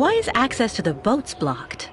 Why is access to the boats blocked?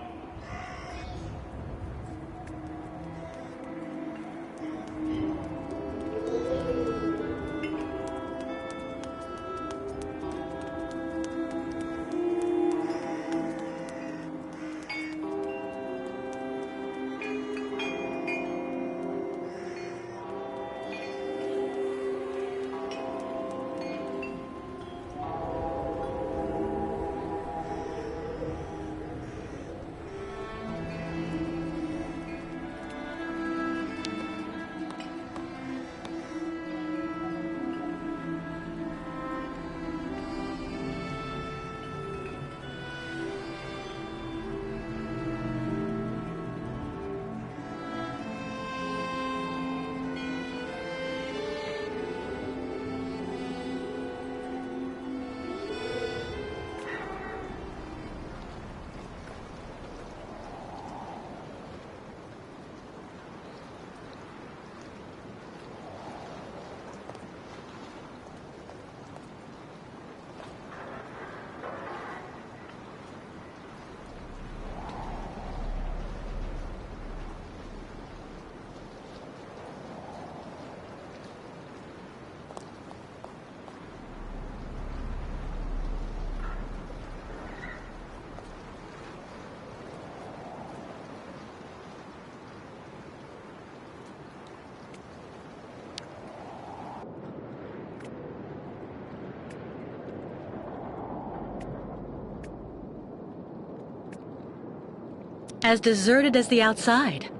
As deserted as the outside.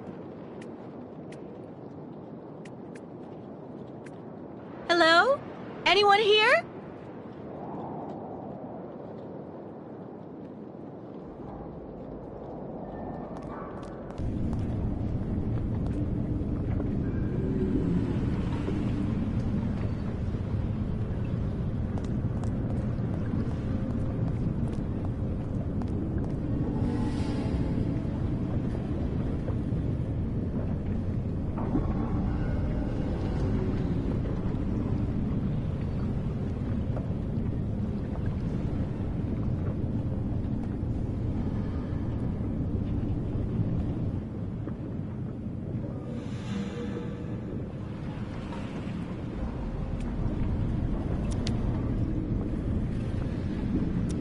Hello? Anyone here?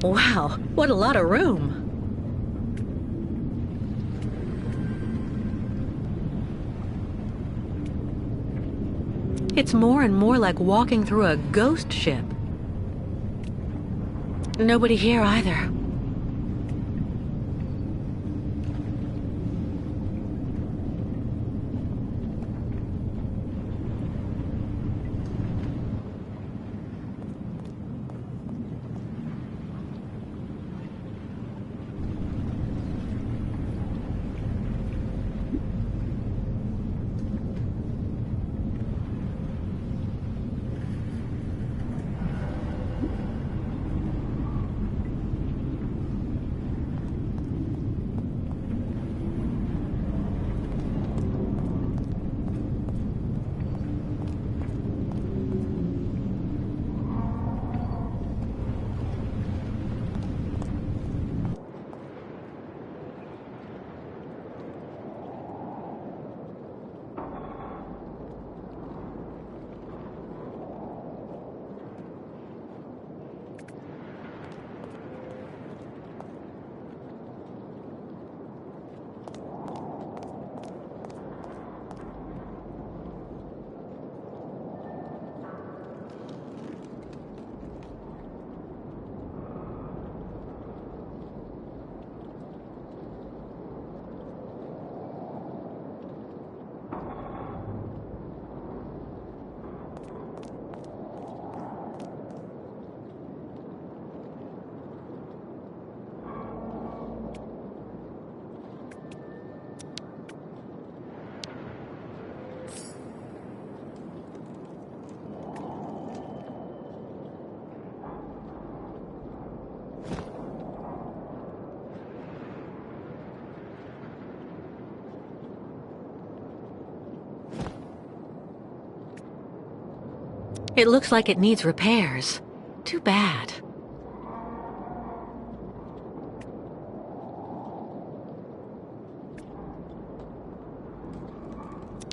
Wow, what a lot of room. It's more and more like walking through a ghost ship. Nobody here either. It looks like it needs repairs. Too bad.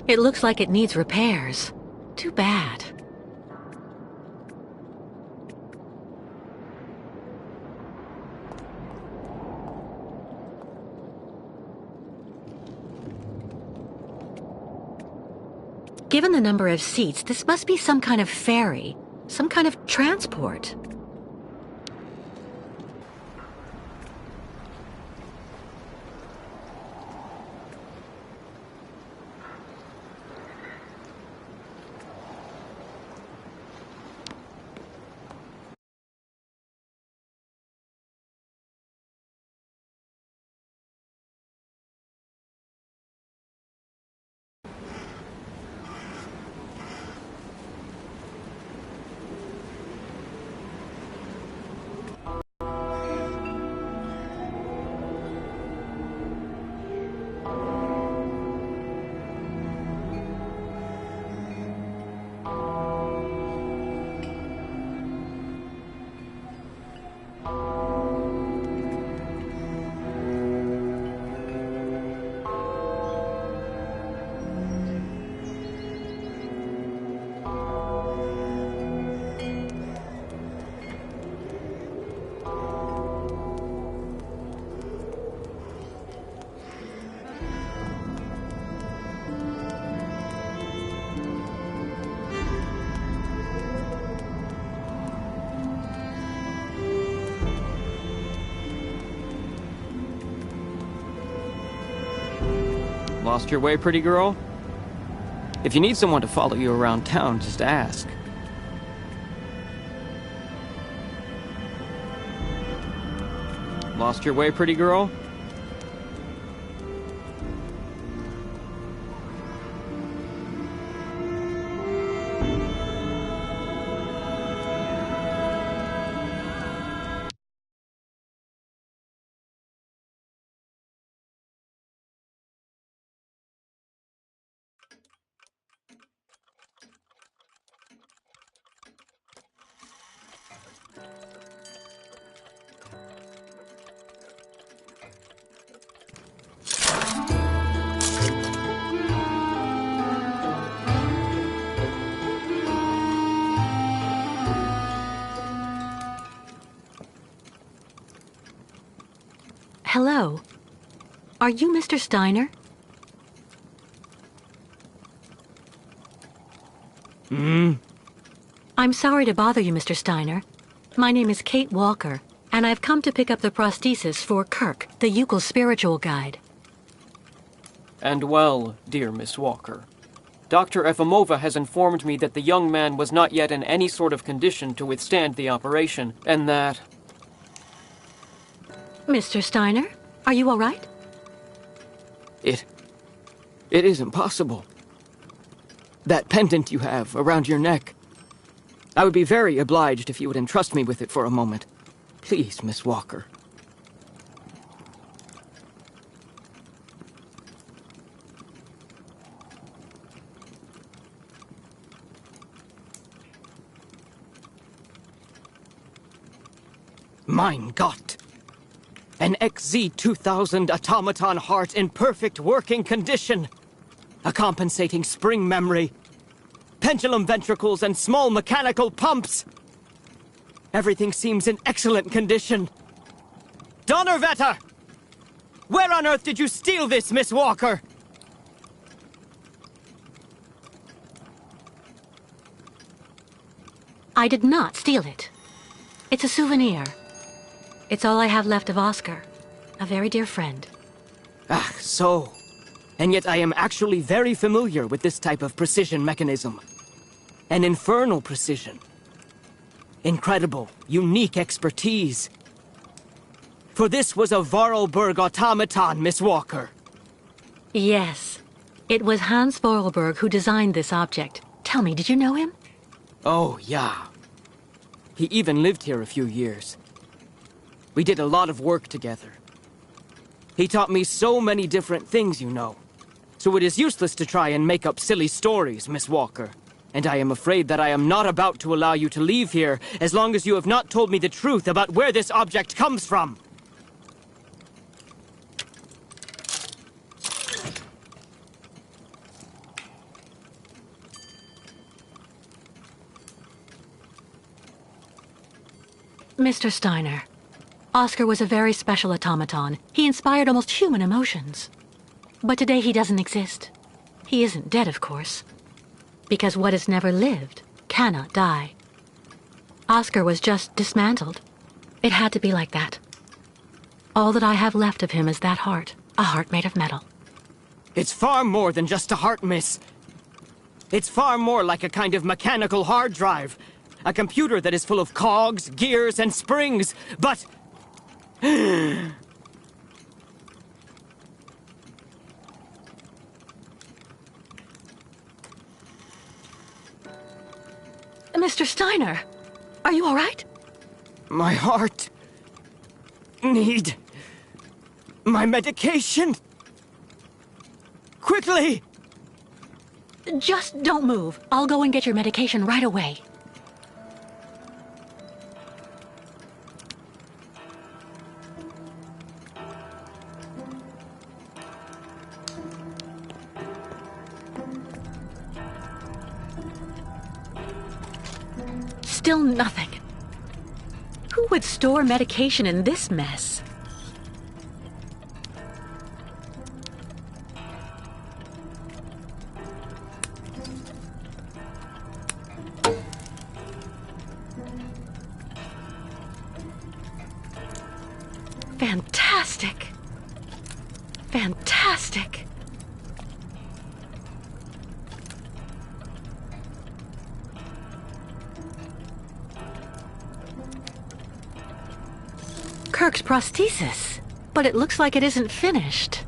It looks like it needs repairs. Too bad. Given the number of seats, this must be some kind of ferry, some kind of transport. Lost your way, pretty girl? If you need someone to follow you around town, just ask. Lost your way, pretty girl? Hello. Are you Mr. Steiner? I'm sorry to bother you, Mr. Steiner. My name is Kate Walker, and I've come to pick up the prosthesis for Kirk, the Uccle spiritual guide. And well, dear Miss Walker, Dr. Efimova has informed me that the young man was not yet in any sort of condition to withstand the operation, and that... Mr. Steiner, are you all right? It is impossible. That pendant you have around your neck. I would be very obliged if you would entrust me with it for a moment. Please, Miss Walker. Mein Gott! An XZ-2000 automaton heart in perfect working condition. A compensating spring memory. Pendulum ventricles and small mechanical pumps. Everything seems in excellent condition. Donnerwetter! Where on earth did you steal this, Miss Walker? I did not steal it. It's a souvenir. It's all I have left of Oscar, a very dear friend. Ah, so. And yet I am actually very familiar with this type of precision mechanism. An infernal precision. Incredible, unique expertise. For this was a Vorarlberg automaton, Miss Walker. Yes. It was Hans Vorarlberg who designed this object. Tell me, did you know him? Oh, yeah. He even lived here a few years. We did a lot of work together. He taught me so many different things, you know. So it is useless to try and make up silly stories, Miss Walker. And I am afraid that I am not about to allow you to leave here as long as you have not told me the truth about where this object comes from. Mr. Steiner, Oscar was a very special automaton. He inspired almost human emotions. But today he doesn't exist. He isn't dead, of course. Because what has never lived cannot die. Oscar was just dismantled. It had to be like that. All that I have left of him is that heart, a heart made of metal. It's far more than just a heart, miss. It's far more like a kind of mechanical hard drive. A computer that is full of cogs, gears, and springs, but... Mr. Steiner, are you all right? My heart... need... my medication. Quickly! Just don't move. I'll go and get your medication right away. Still nothing. Who would store medication in this mess? Fantastic. Fantastic. Kirk's prosthesis, but it looks like it isn't finished.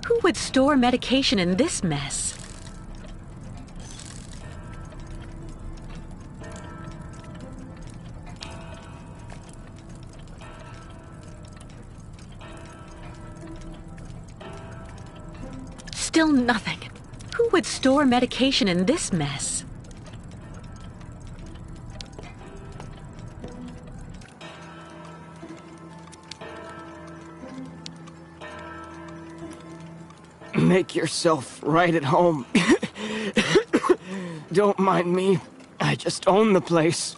Who would store medication in this mess? Still nothing. Who would store medication in this mess? Make yourself right at home. Don't mind me. I just own the place.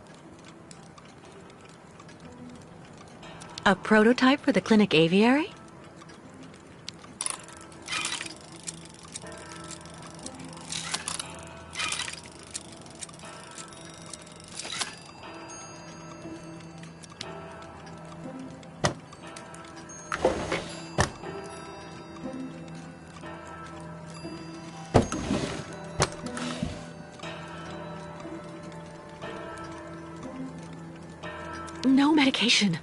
A prototype for the clinic aviary? No medication.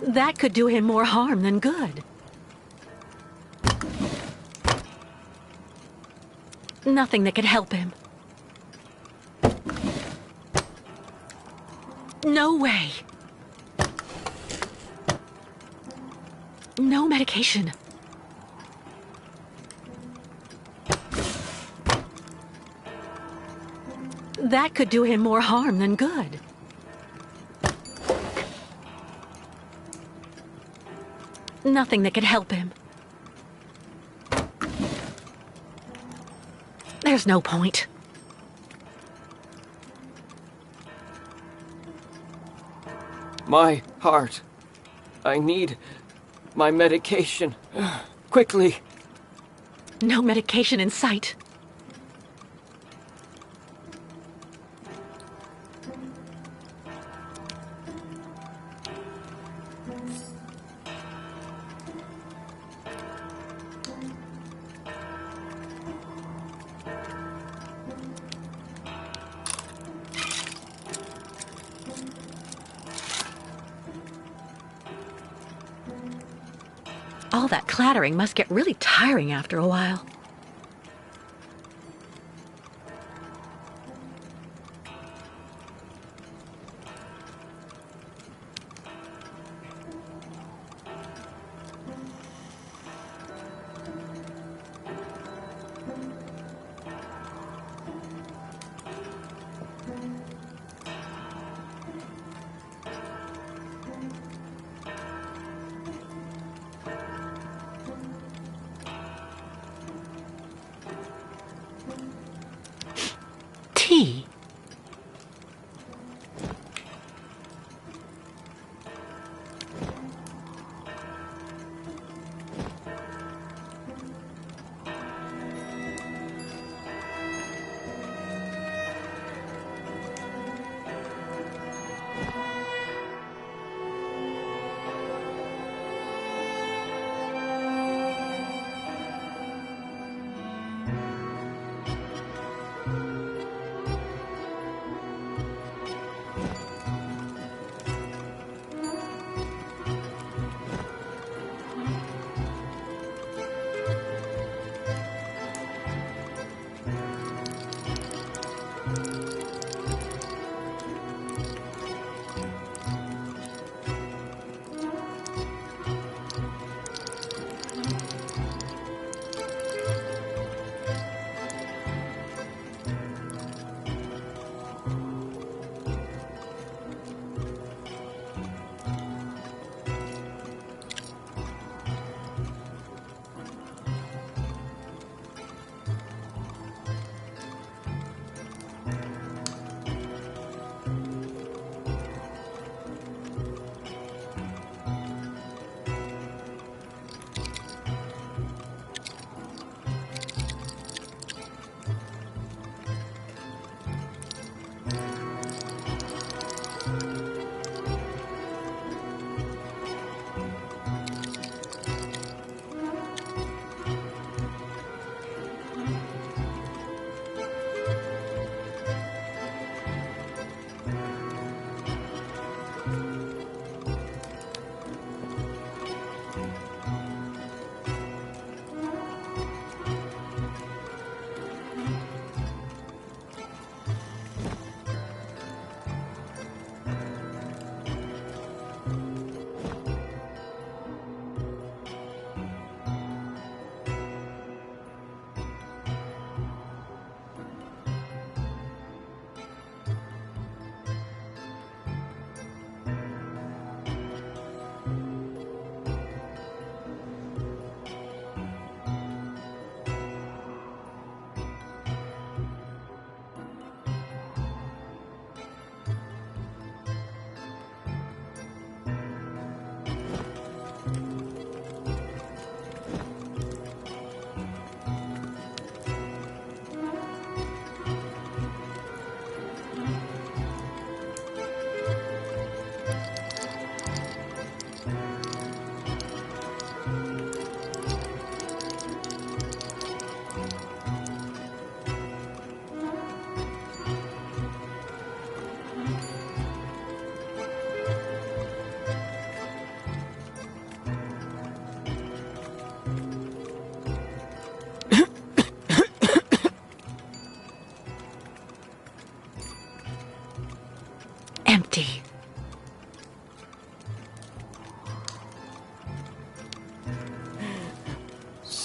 That could do him more harm than good. Nothing that could help him. No way. No medication. That could do him more harm than good. Nothing that could help him. There's no point. My heart. I need my medication. Quickly. No medication in sight. All that clattering must get really tiring after a while.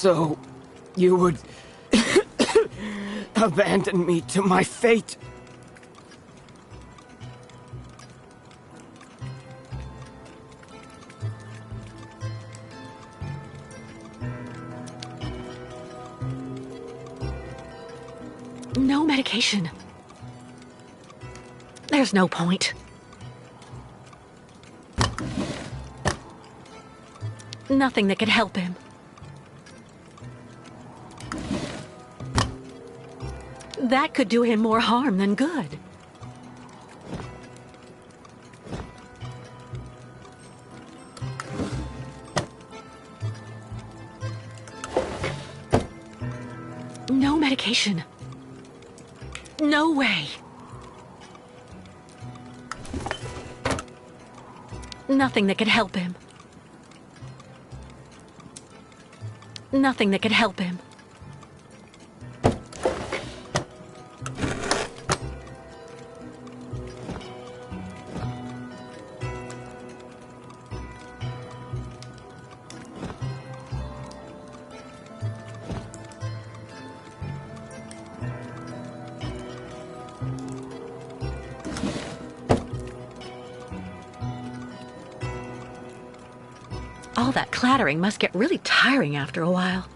So, you would abandon me to my fate? No medication. There's no point. Nothing that could help him. That could do him more harm than good. No medication. No way. Nothing that could help him. Nothing that could help him. All that clattering must get really tiring after a while.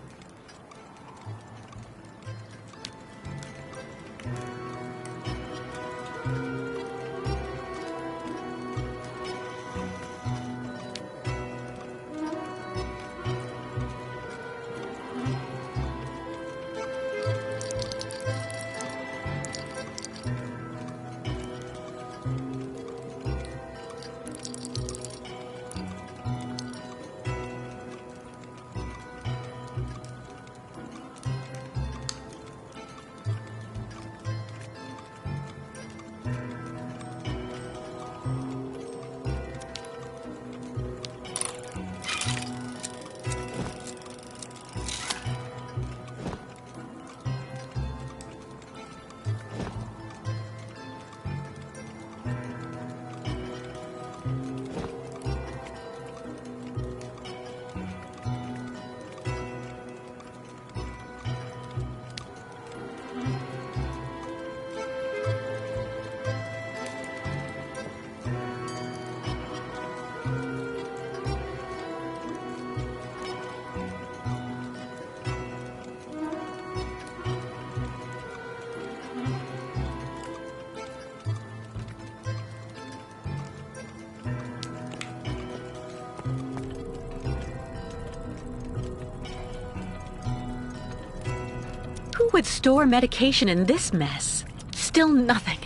Who would store medication in this mess? Still nothing.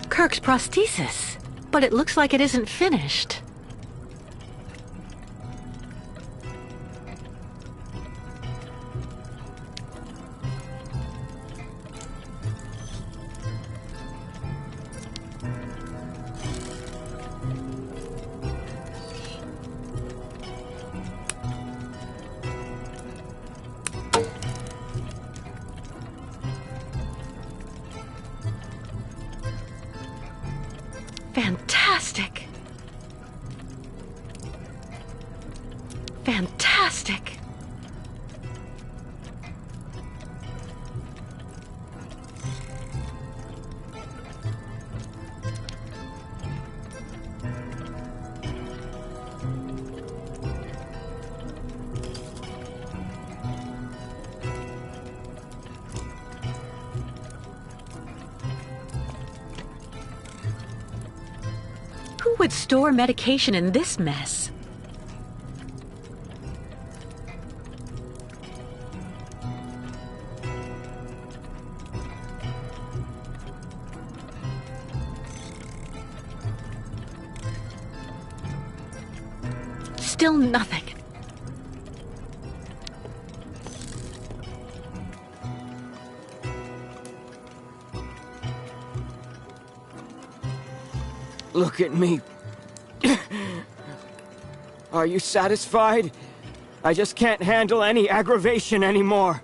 Kirk's prosthesis, but it looks like it isn't finished. Fantastic. Fantastic. Who would store medication in this mess? Still nothing. Look at me. Are you satisfied? I just can't handle any aggravation anymore.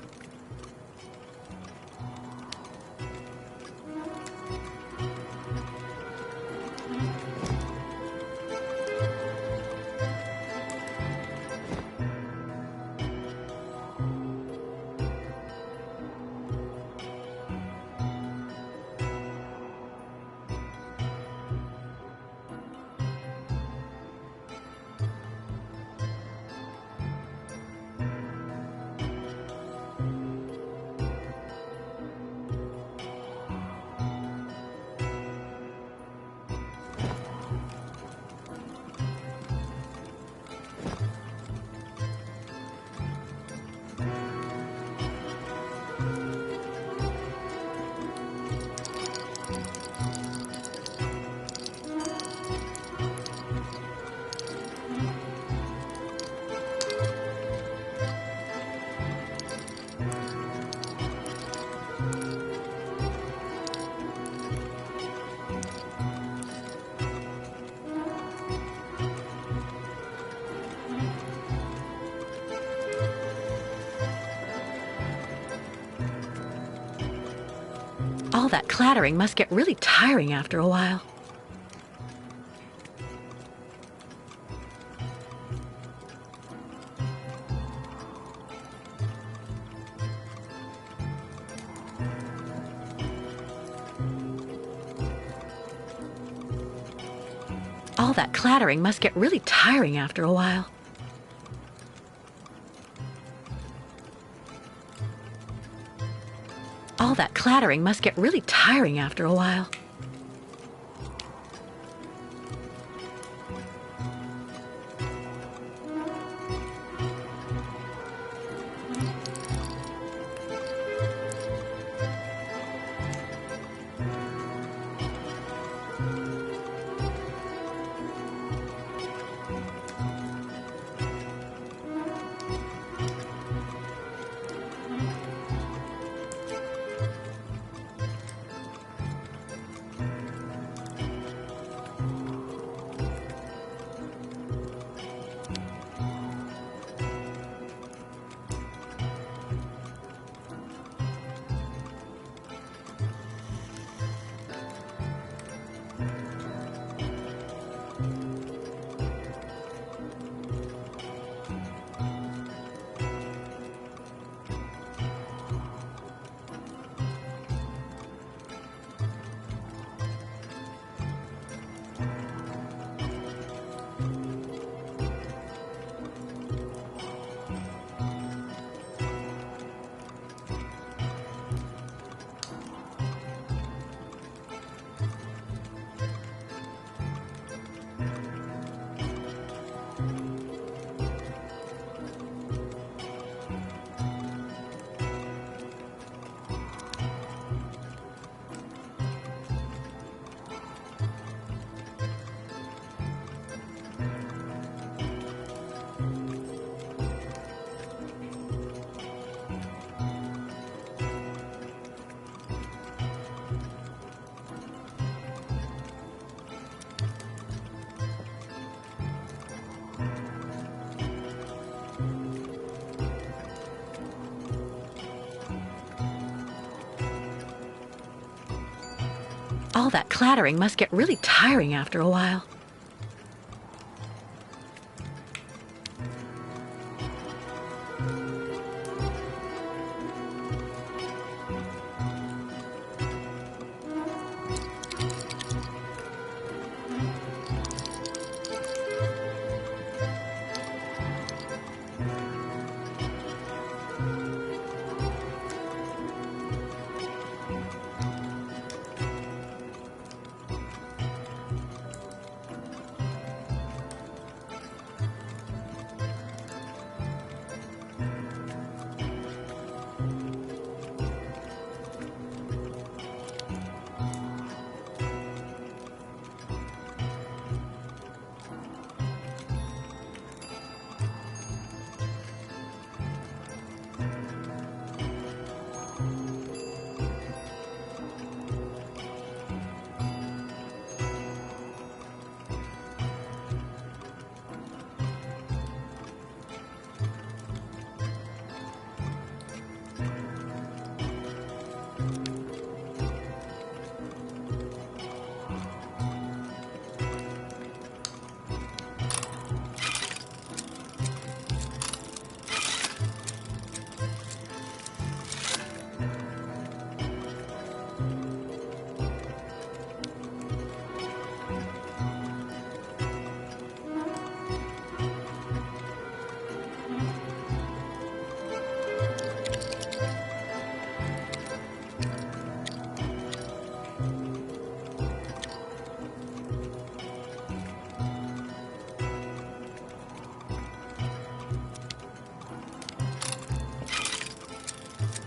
All that clattering must get really tiring after a while. All that clattering must get really tiring after a while. All that clattering must get really tiring after a while. All that clattering must get really tiring after a while.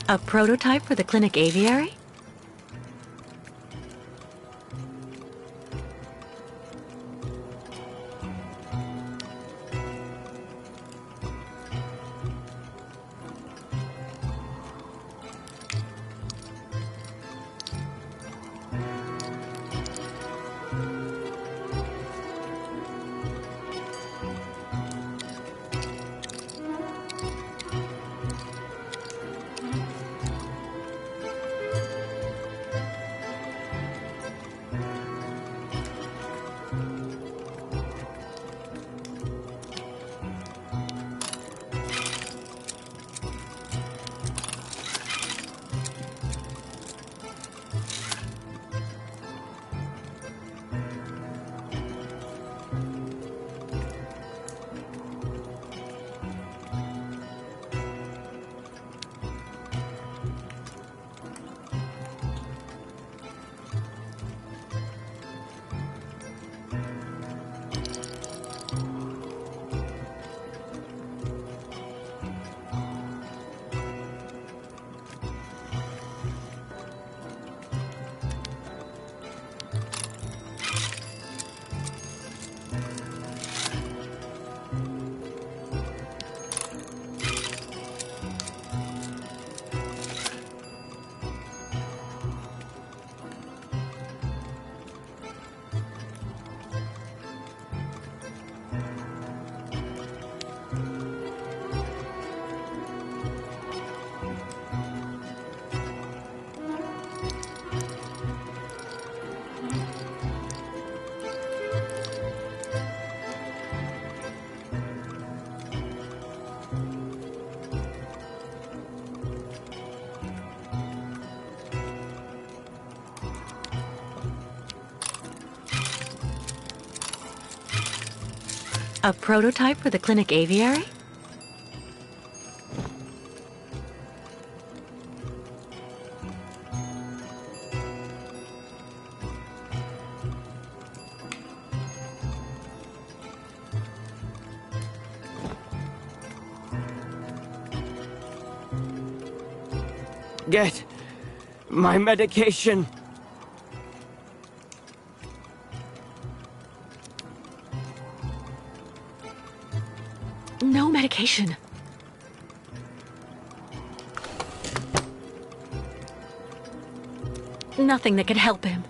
A prototype for the clinic aviary? A prototype for the clinic aviary? Get my medication. No medication. Nothing that could help him.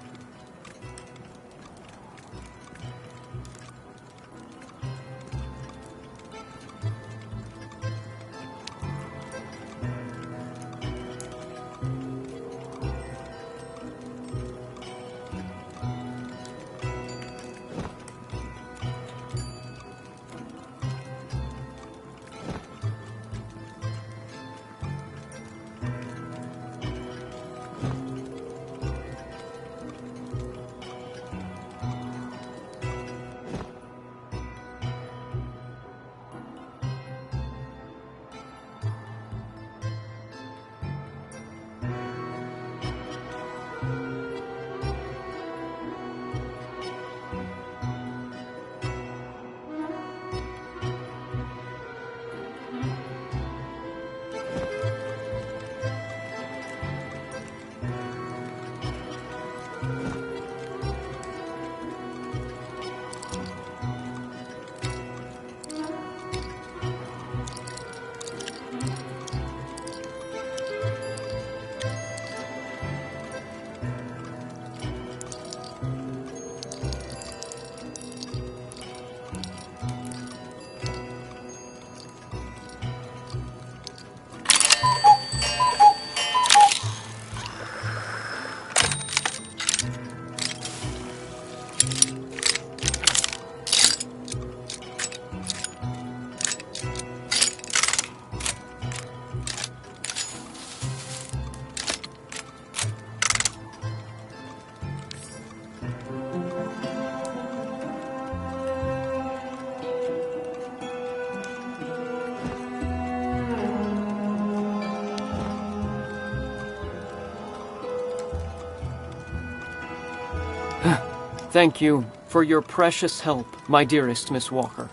Thank you for your precious help, my dearest Miss Walker.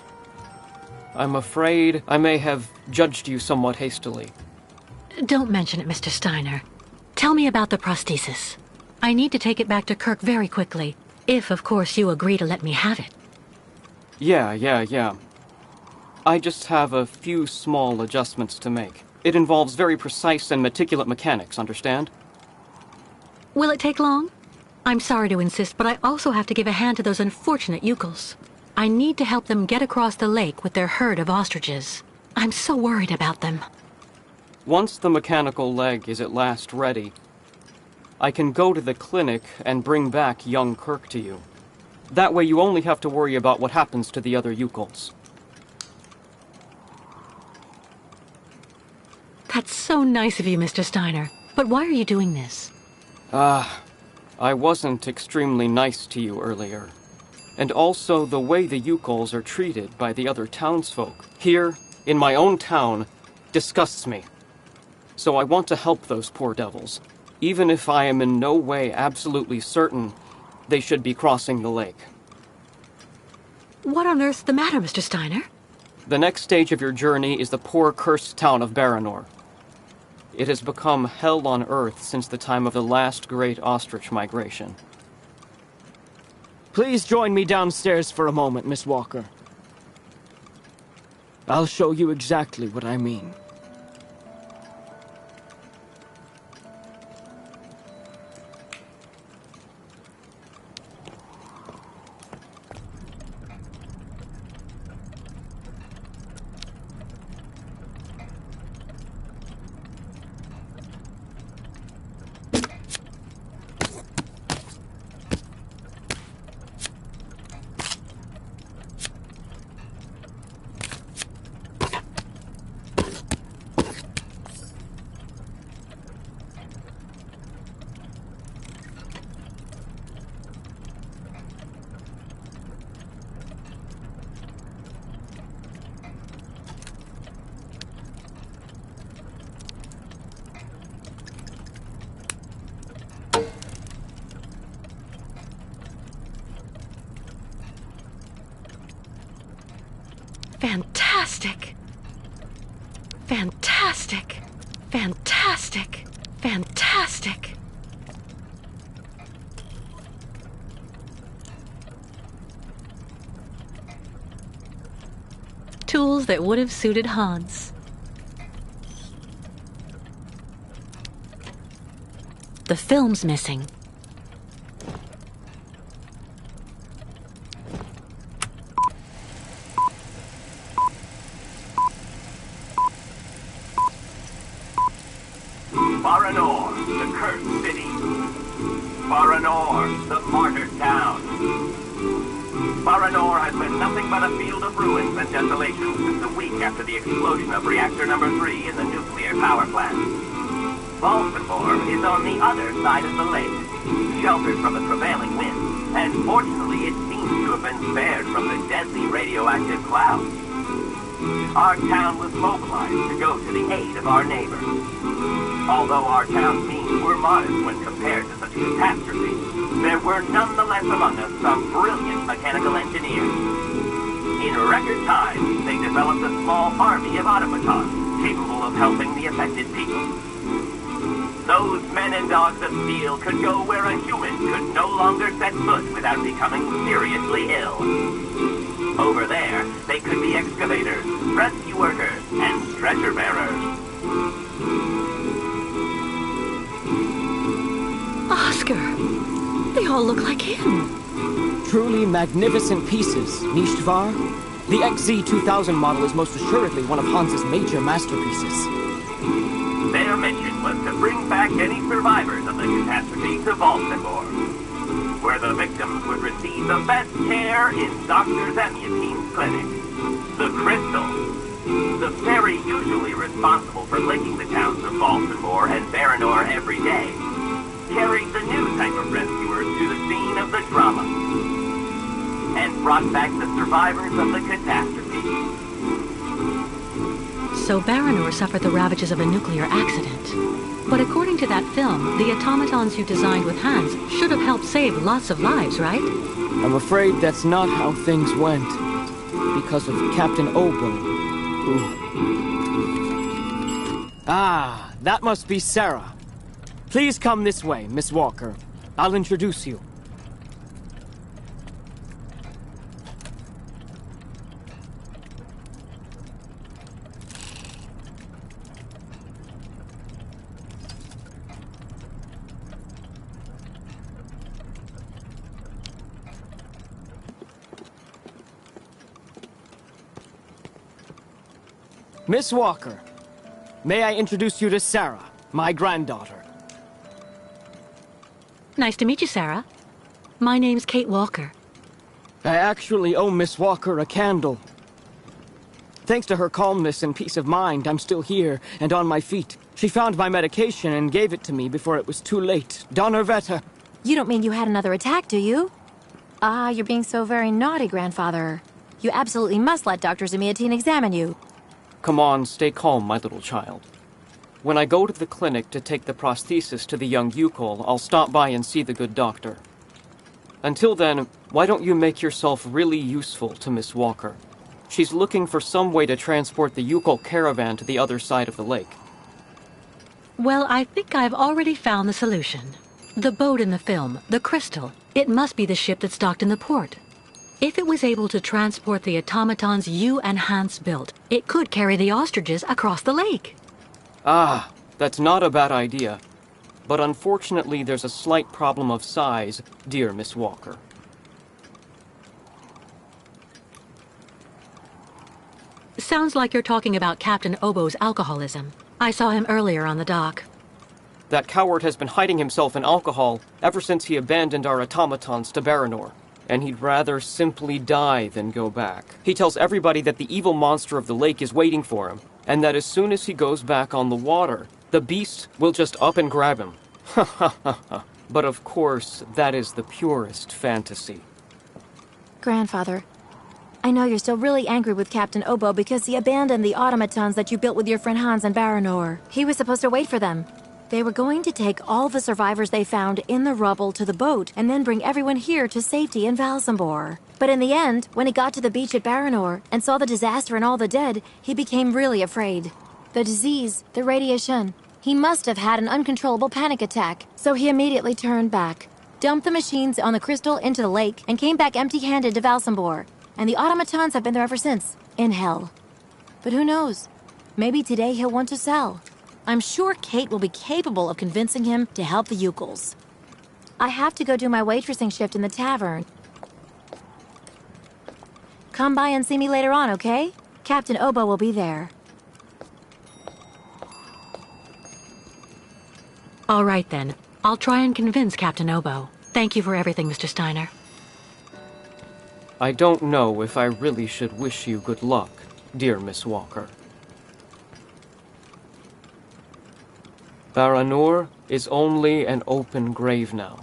I'm afraid I may have judged you somewhat hastily. Don't mention it, Mr. Steiner. Tell me about the prosthesis. I need to take it back to Kirk very quickly, if, of course, you agree to let me have it. Yeah. I just have a few small adjustments to make. It involves very precise and meticulous mechanics, understand? Will it take long? I'm sorry to insist, but I also have to give a hand to those unfortunate Yukels. I need to help them get across the lake with their herd of ostriches. I'm so worried about them. Once the mechanical leg is at last ready, I can go to the clinic and bring back young Kirk to you. That way you only have to worry about what happens to the other Yukels. That's so nice of you, Mr. Steiner. But why are you doing this? I wasn't extremely nice to you earlier. And also the way the Yukels are treated by the other townsfolk here, in my own town, disgusts me. So I want to help those poor devils, even if I am in no way absolutely certain they should be crossing the lake. What on earth's the matter, Mr. Steiner? The next stage of your journey is the poor cursed town of Baranor. It has become hell on earth since the time of the last great ostrich migration. Please join me downstairs for a moment, Miss Walker. I'll show you exactly what I mean. Fantastic. Fantastic. Fantastic. Fantastic. Tools that would have suited Hans. The film's missing. Baranor, the cursed city. Baranor, the martyred town. Baranor has been nothing but a field of ruins and desolation since a week after the explosion of reactor number 3 in the nuclear power plant. Valsenborg is on the other side of the lake, sheltered from the prevailing winds, and fortunately it seems to have been spared from the deadly radioactive clouds. Our town was mobilized to go to the aid of our neighbors. Although our town's means were modest when compared to such a catastrophe, there were nonetheless among us some brilliant mechanical engineers. In record time, they developed a small army of automatons capable of helping the affected people. Those men and dogs of steel could go where a human could no longer set foot without becoming seriously ill. Over there, they could be excavators, rescue workers, and stretcher bearers. Oscar! They all look like him. Truly magnificent pieces, nicht wahr? The XZ-2000 model is most assuredly one of Hans's major masterpieces. Their mission was to bring back any survivors of the catastrophe to Valsenborg, where the victims would receive the best care in Dr. Zamyatin's clinic. The Crystal, the ferry usually responsible for linking the towns of Valsenborg and Baranor every day, carried the new type of rescuers to the scene of the drama, and brought back the survivors of the catastrophe. So Baranor suffered the ravages of a nuclear accident. But according to that film, the automatons you designed with Hans should have helped save lots of lives, right? I'm afraid that's not how things went. Because of Captain Obo, who... Ah, that must be Sarah. Please come this way, Miss Walker. I'll introduce you. Miss Walker, may I introduce you to Sarah, my granddaughter? Nice to meet you, Sarah. My name's Kate Walker. I actually owe Miss Walker a candle. Thanks to her calmness and peace of mind, I'm still here and on my feet. She found my medication and gave it to me before it was too late. Donnerwetter. You don't mean you had another attack, do you? Ah, you're being so very naughty, Grandfather. You absolutely must let Dr. Zamyatin examine you. Come on, stay calm, my little child. When I go to the clinic to take the prosthesis to the young Yukol, I'll stop by and see the good doctor. Until then, why don't you make yourself really useful to Miss Walker? She's looking for some way to transport the Yukol caravan to the other side of the lake. Well, I think I've already found the solution. The boat in the film, the Crystal, it must be the ship that's docked in the port. If it was able to transport the automatons you and Hans built, it could carry the ostriches across the lake. Ah, that's not a bad idea. But unfortunately, there's a slight problem of size, dear Miss Walker. Sounds like you're talking about Captain Obo's alcoholism. I saw him earlier on the dock. That coward has been hiding himself in alcohol ever since he abandoned our automatons to Baranor. And he'd rather simply die than go back. He tells everybody that the evil monster of the lake is waiting for him, and that as soon as he goes back on the water, the beast will just up and grab him. Ha ha ha ha. But of course, that is the purest fantasy. Grandfather, I know you're still really angry with Captain Obo because he abandoned the automatons that you built with your friend Hans and Baranor. He was supposed to wait for them. They were going to take all the survivors they found in the rubble to the boat and then bring everyone here to safety in Valsenborg. But in the end, when he got to the beach at Baranor and saw the disaster and all the dead, he became really afraid. The disease, the radiation. He must have had an uncontrollable panic attack, so he immediately turned back, dumped the machines on the crystal into the lake, and came back empty-handed to Valsambor. And the automatons have been there ever since, in hell. But who knows? Maybe today he'll want to sell. I'm sure Kate will be capable of convincing him to help the Yukels. I have to go do my waitressing shift in the tavern. Come by and see me later on, okay? Captain Obo will be there. All right, then. I'll try and convince Captain Obo. Thank you for everything, Mr. Steiner. I don't know if I really should wish you good luck, dear Miss Walker. Baranor is only an open grave now.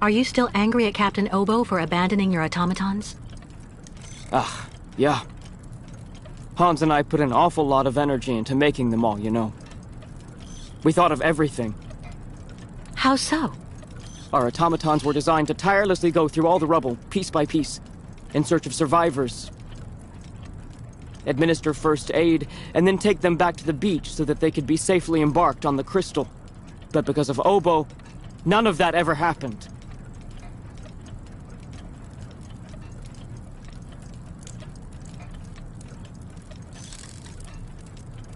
Are you still angry at Captain Obo for abandoning your automatons? Yeah. Hans and I put an awful lot of energy into making them all, you know. We thought of everything. How so? Our automatons were designed to tirelessly go through all the rubble, piece by piece, in search of survivors. Administer first aid, and then take them back to the beach so that they could be safely embarked on the crystal. But because of Obo, none of that ever happened.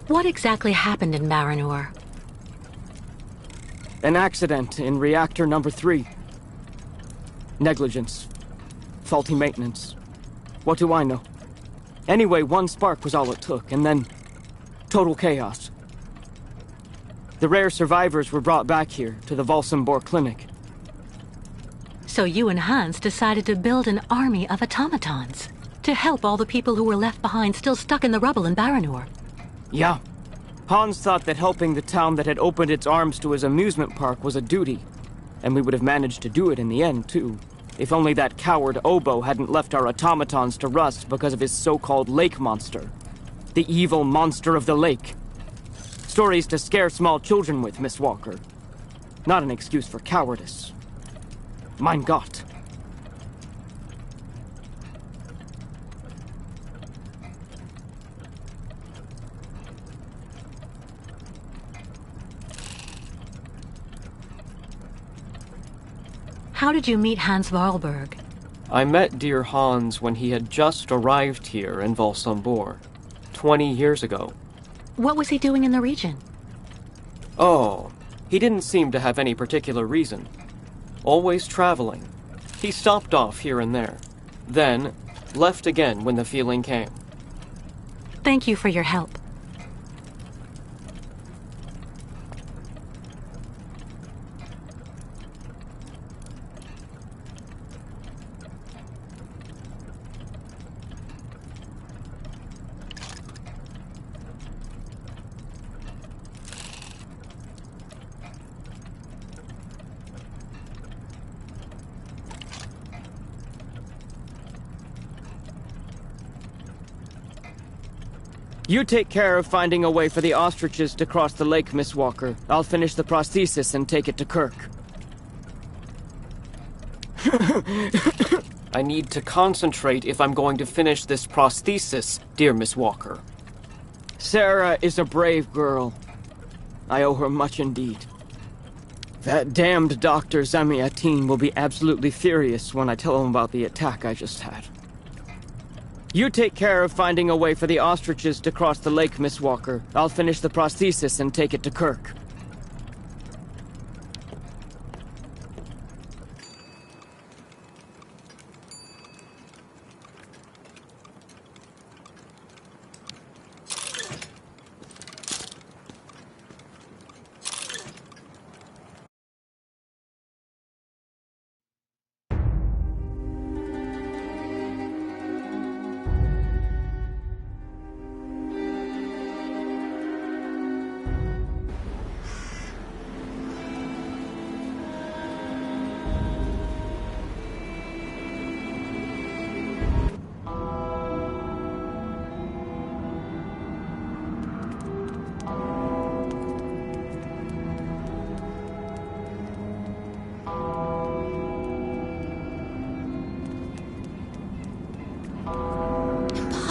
What exactly happened in Baranor? An accident in reactor number 3. Negligence. Faulty maintenance. What do I know? Anyway, one spark was all it took, and then total chaos. The rare survivors were brought back here to the Valsambor Clinic. So you and Hans decided to build an army of automatons to help all the people who were left behind still stuck in the rubble in Baranor. Yeah. Hans thought that helping the town that had opened its arms to his amusement park was a duty. And we would have managed to do it in the end, too. If only that coward Obo hadn't left our automatons to rust because of his so-called lake monster. The evil monster of the lake. Stories to scare small children with, Miss Walker. Not an excuse for cowardice. Mein Gott. How did you meet Hans Wahlberg? I met dear Hans when he had just arrived here in Valsambor, 20 years ago. What was he doing in the region? Oh, he didn't seem to have any particular reason. Always traveling. He stopped off here and there, then left again when the feeling came. Thank you for your help. You take care of finding a way for the ostriches to cross the lake, Miss Walker. I'll finish the prosthesis and take it to Kirk. I need to concentrate if I'm going to finish this prosthesis, dear Miss Walker. Sarah is a brave girl. I owe her much indeed. That damned Dr. Zamiatin will be absolutely furious when I tell him about the attack I just had. You take care of finding a way for the ostriches to cross the lake, Miss Walker. I'll finish the prosthesis and take it to Kirk.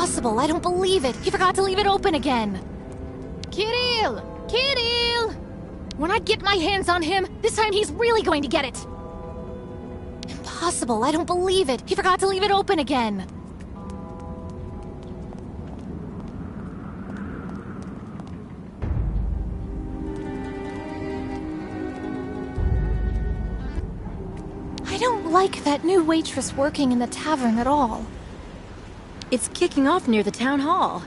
Impossible, I don't believe it. He forgot to leave it open again. Kirill! Kirill! When I get my hands on him, this time he's really going to get it. Impossible, I don't believe it. He forgot to leave it open again. I don't like that new waitress working in the tavern at all. It's kicking off near the town hall.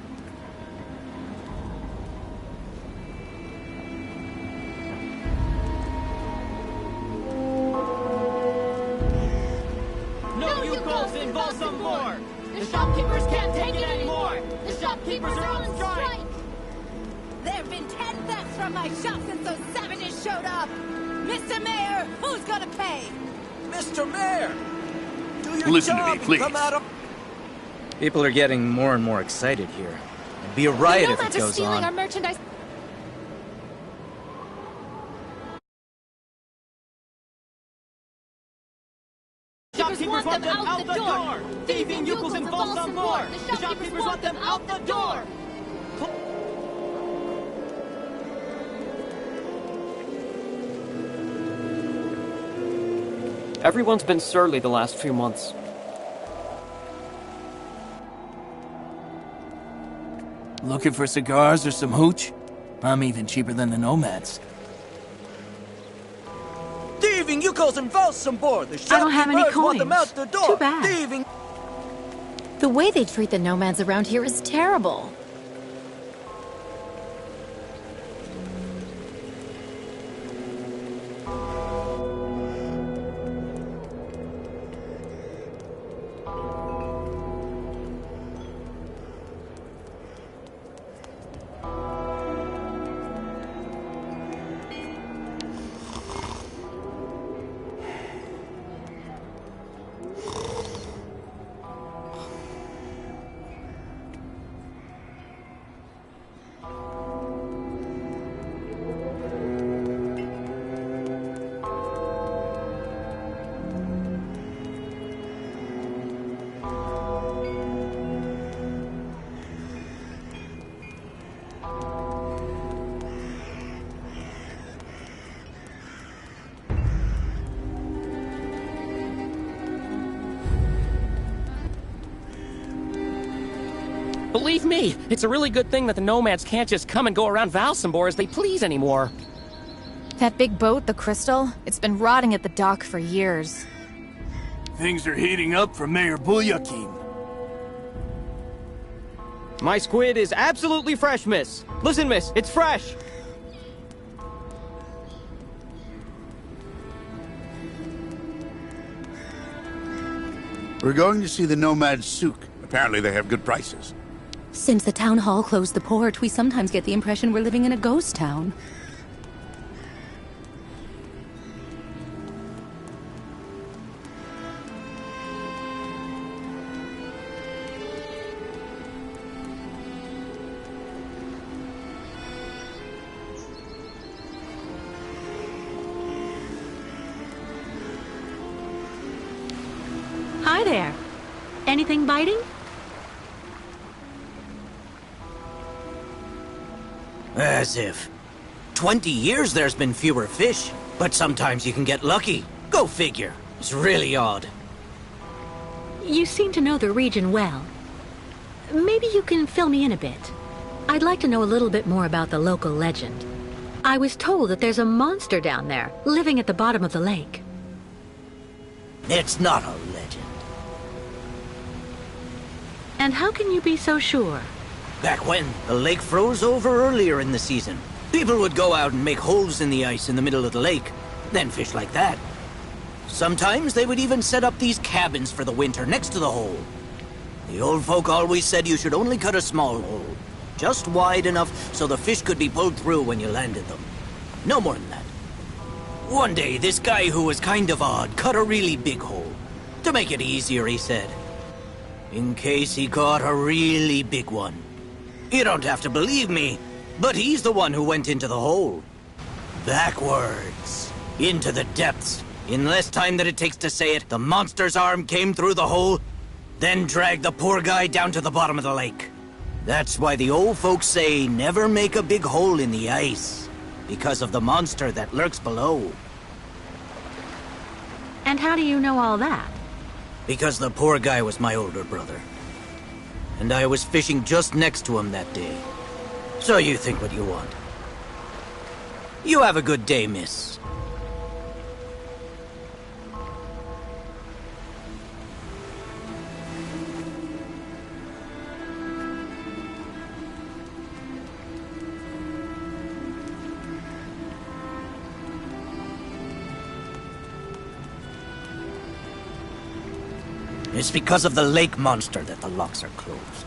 No, you calls in Balsam more! The shopkeepers can't take it anymore! The shopkeepers are on strike! There have been 10 thefts from my shop since those savages showed up! Mr. Mayor, who's gonna pay? Mr. Mayor! Do your Listen to job me, and please. come out of... People are getting more and more excited here. It'd be a riot if it Nomads are goes stealing our on. merchandise. Shopkeepers want them out the door! Thieving yokels and Balsam more! The shopkeepers want them out the door! Everyone's been surly the last few months. Looking for cigars or some hooch? I'm even cheaper than the Nomads. Thieving yokels and Balsam board! The I don't have any shopkeepers want them coins. out the door! Too bad. Thieving... The way they treat the nomads around here is terrible. Believe me, it's a really good thing that the Nomads can't just come and go around Valsambor as they please anymore. That big boat, the Crystal, it's been rotting at the dock for years. Things are heating up for Mayor Bulyakin. My squid is absolutely fresh, miss. Listen, miss, it's fresh. We're going to see the Nomad Souk. Apparently they have good prices. Since the town hall closed the port, we sometimes get the impression we're living in a ghost town. Hi there. Anything biting? As if. 20 years there's been fewer fish, but sometimes you can get lucky. Go figure. It's really odd. You seem to know the region well. Maybe you can fill me in a bit. I'd like to know a little bit more about the local legend. I was told that there's a monster down there, living at the bottom of the lake. It's not a legend. And how can you be so sure? Back when, the lake froze over earlier in the season. People would go out and make holes in the ice in the middle of the lake, then fish like that. Sometimes they would even set up these cabins for the winter next to the hole. The old folk always said you should only cut a small hole, just wide enough so the fish could be pulled through when you landed them. No more than that. One day, this guy who was kind of odd cut a really big hole. To make it easier, he said. In case he caught a really big one. You don't have to believe me, but he's the one who went into the hole. Backwards. Into the depths. In less time than it takes to say it, the monster's arm came through the hole then drag the poor guy down to the bottom of the lake. That's why the old folks say never make a big hole in the ice, because of the monster that lurks below. And how do you know all that? Because the poor guy was my older brother. And I was fishing just next to him that day. So you think what you want. You have a good day, miss. It's because of the lake monster that the locks are closed.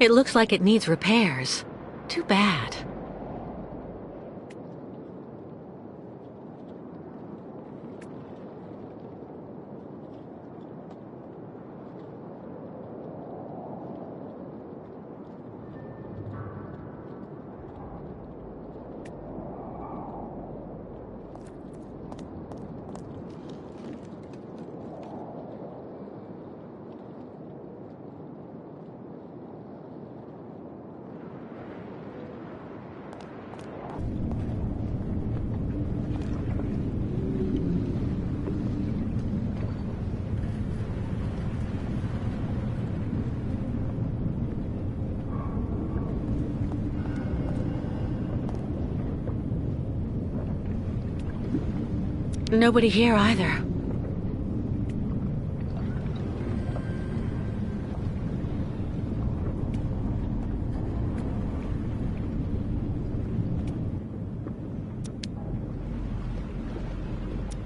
It looks like it needs repairs. Too bad. Nobody here either.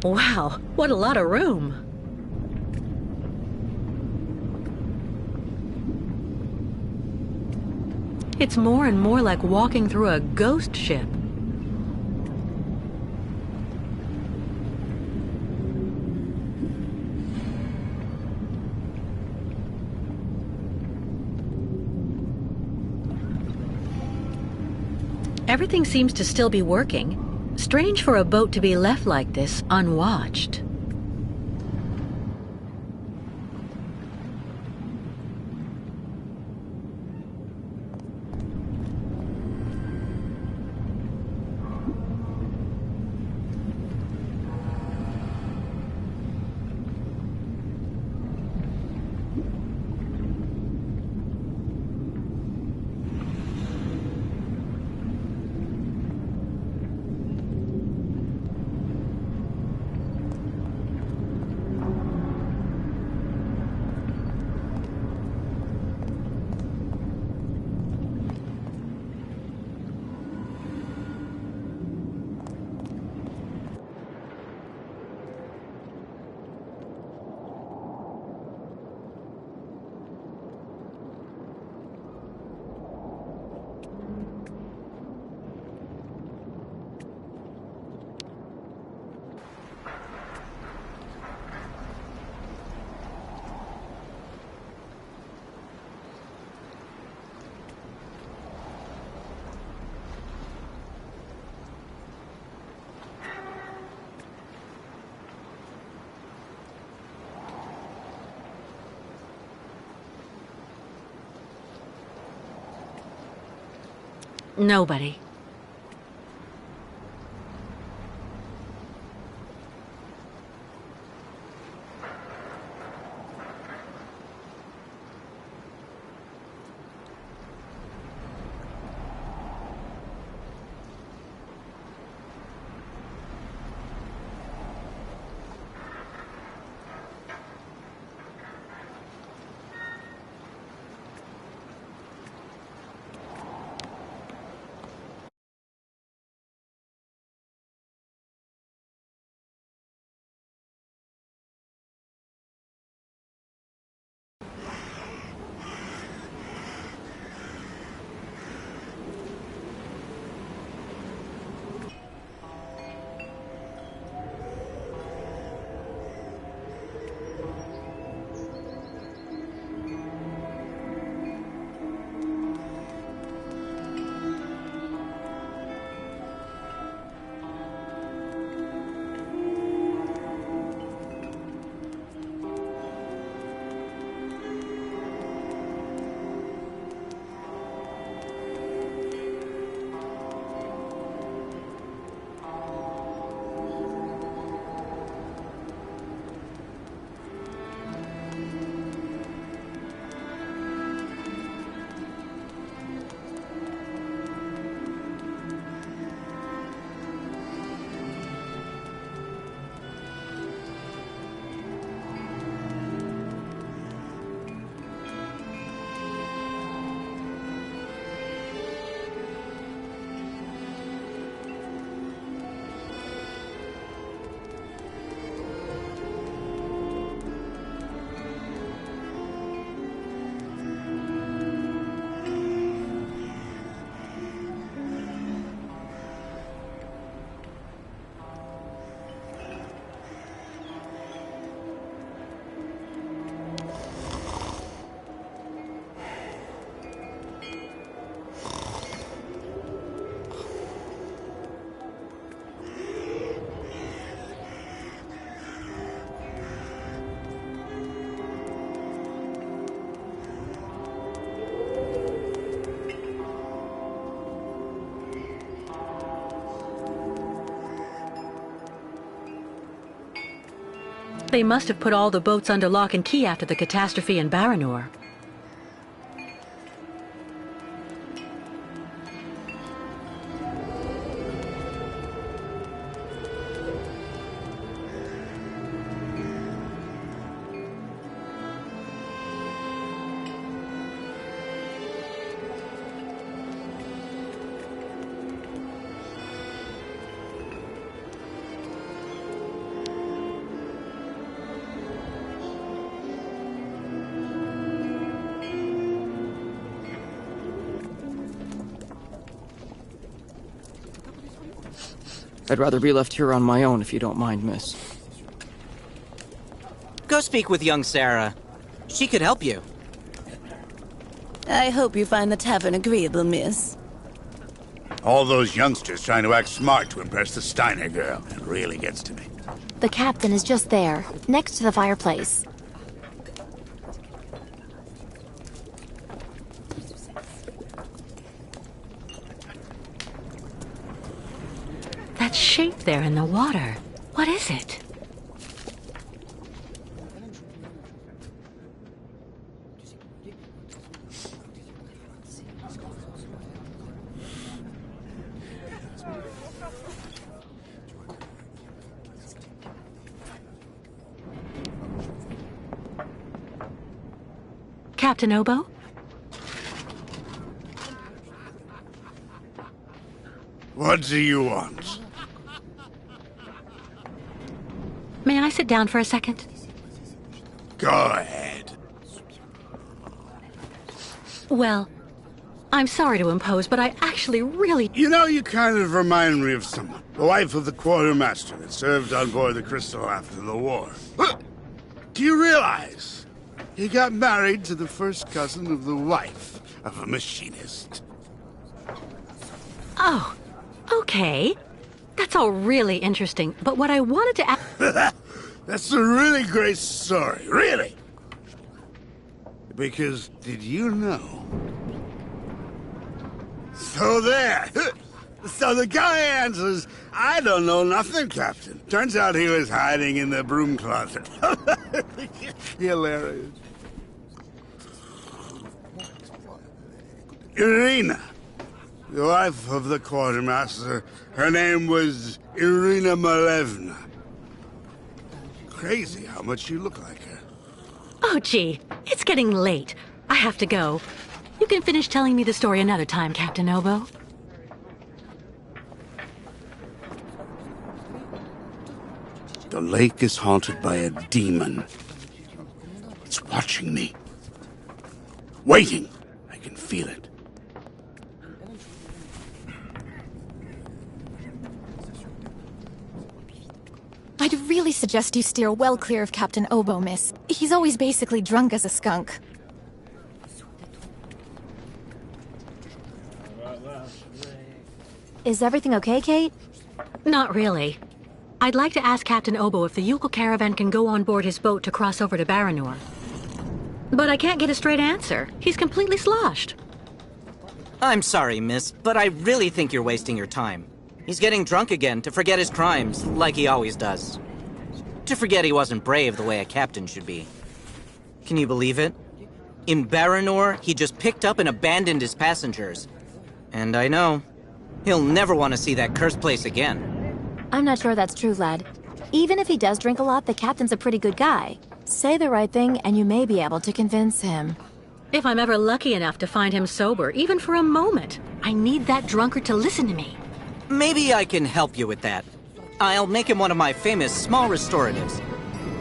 Wow, what a lot of room. It's more and more like walking through a ghost ship. Everything seems to still be working. Strange for a boat to be left like this, unwatched. Nobody. They must have put all the boats under lock and key after the catastrophe in Baranor. I'd rather be left here on my own if you don't mind, miss. Go speak with young Sarah. She could help you. I hope you find the tavern agreeable, miss. All those youngsters trying to act smart to impress the Steiner girl. It really gets to me. The captain is just there, next to the fireplace. That shape there in the water. What is it? Captain Obo? What do you want? May I sit down for a second? Go ahead. Well, I'm sorry to impose, but I actually really... You know, you kind of remind me of someone. The wife of the quartermaster that served on board the Crystal after the war. Do you realize he got married to the first cousin of the wife of a machinist? Oh, okay. That's all really interesting, but what I wanted to ask... That's a really great story, really. Because, did you know? So there. So the guy answers, I don't know nothing, Captain. Turns out he was hiding in the broom closet. Hilarious. Irina, the wife of the quartermaster, her name was Irina Malevna. Crazy how much you look like her. Oh, gee, it's getting late. I have to go. You can finish telling me the story another time, Captain Obo. The lake is haunted by a demon. It's watching me. Waiting. I can feel it. I'd really suggest you steer well clear of Captain Obo, miss. He's always basically drunk as a skunk. Is everything okay, Kate? Not really. I'd like to ask Captain Obo if the Yukon caravan can go on board his boat to cross over to Baranor. But I can't get a straight answer. He's completely sloshed. I'm sorry, miss, but I really think you're wasting your time. He's getting drunk again to forget his crimes, like he always does. To forget he wasn't brave the way a captain should be. Can you believe it? In Baranor, he just picked up and abandoned his passengers. And I know, he'll never want to see that cursed place again. I'm not sure that's true, lad. Even if he does drink a lot, the captain's a pretty good guy. Say the right thing, and you may be able to convince him. If I'm ever lucky enough to find him sober, even for a moment, I need that drunkard to listen to me. Maybe I can help you with that. I'll make him one of my famous small restoratives.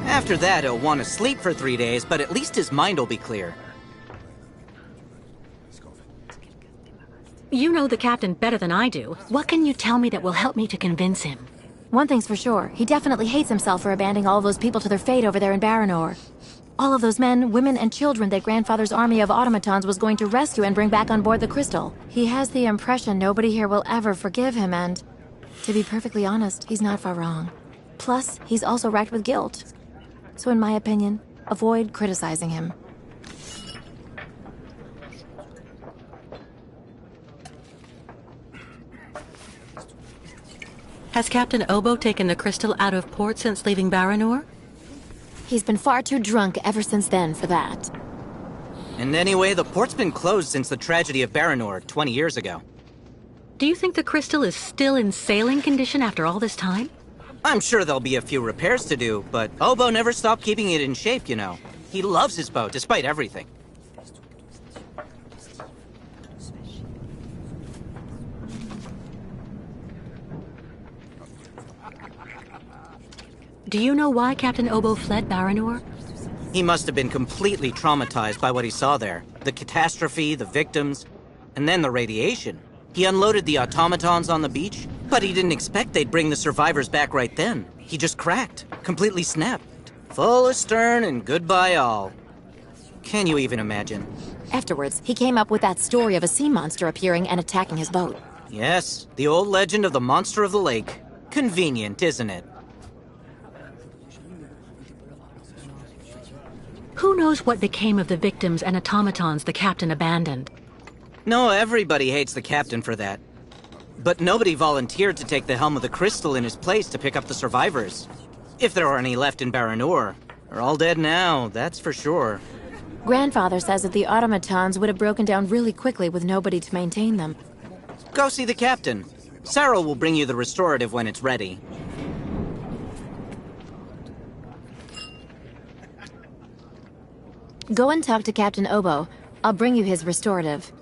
After that, he'll want to sleep for 3 days, but at least his mind will be clear. You know the captain better than I do. What can you tell me that will help me to convince him? One thing's for sure, he definitely hates himself for abandoning all those people to their fate over there in Baranor. All of those men, women, and children that Grandfather's army of automatons was going to rescue and bring back on board the Crystal. He has the impression nobody here will ever forgive him, and to be perfectly honest, he's not far wrong. Plus, he's also racked with guilt. So in my opinion, avoid criticizing him. Has Captain Obo taken the crystal out of port since leaving Baranor? He's been far too drunk ever since then for that. And anyway, the port's been closed since the tragedy of Baranor 20 years ago. Do you think the crystal is still in sailing condition after all this time? I'm sure there'll be a few repairs to do, but Obo never stopped keeping it in shape, you know. He loves his boat, despite everything. Do you know why Captain Obo fled Baranor? He must have been completely traumatized by what he saw there. The catastrophe, the victims, and then the radiation. He unloaded the automatons on the beach, but he didn't expect they'd bring the survivors back right then. He just cracked, completely snapped. Full astern and goodbye all. Can you even imagine? Afterwards, he came up with that story of a sea monster appearing and attacking his boat. Yes, the old legend of the monster of the lake. Convenient, isn't it? Who knows what became of the victims and automatons the captain abandoned? No, everybody hates the captain for that. But nobody volunteered to take the helm of the crystal in his place to pick up the survivors. If there are any left in Baranor. They're all dead now, that's for sure. Grandfather says that the automatons would have broken down really quickly with nobody to maintain them. Go see the captain. Sarah will bring you the restorative when it's ready. Go and talk to Captain Obo. I'll bring you his restorative.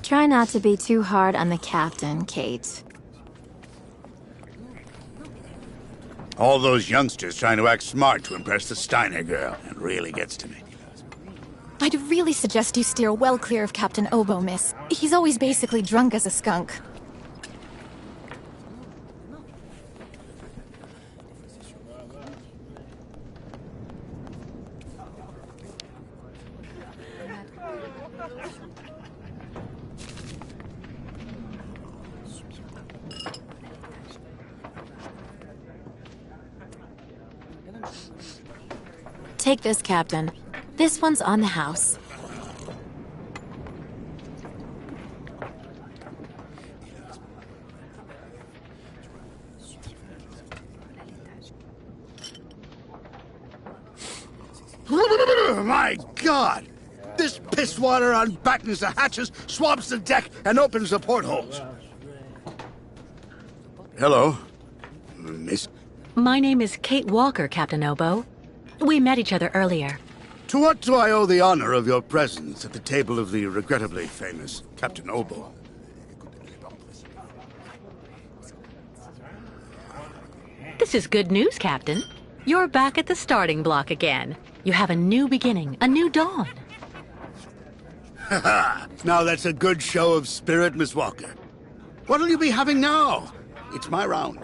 Try not to be too hard on the captain, Kate. All those youngsters trying to act smart to impress the Steiner girl. It really gets to me. I'd really suggest you steer well clear of Captain Obo, miss. He's always basically drunk as a skunk. Take this, Captain. This one's on the house. My God! This pisswater unbattens the hatches, swabs the deck, and opens the portholes. Hello, Miss. My name is Kate Walker, Captain Obo. We met each other earlier. To what do I owe the honor of your presence at the table of the regrettably famous Captain Obo? This is good news, Captain. You're back at the starting block again. You have a new beginning, a new dawn. Now that's a good show of spirit, Miss Walker. What'll you be having now? It's my round.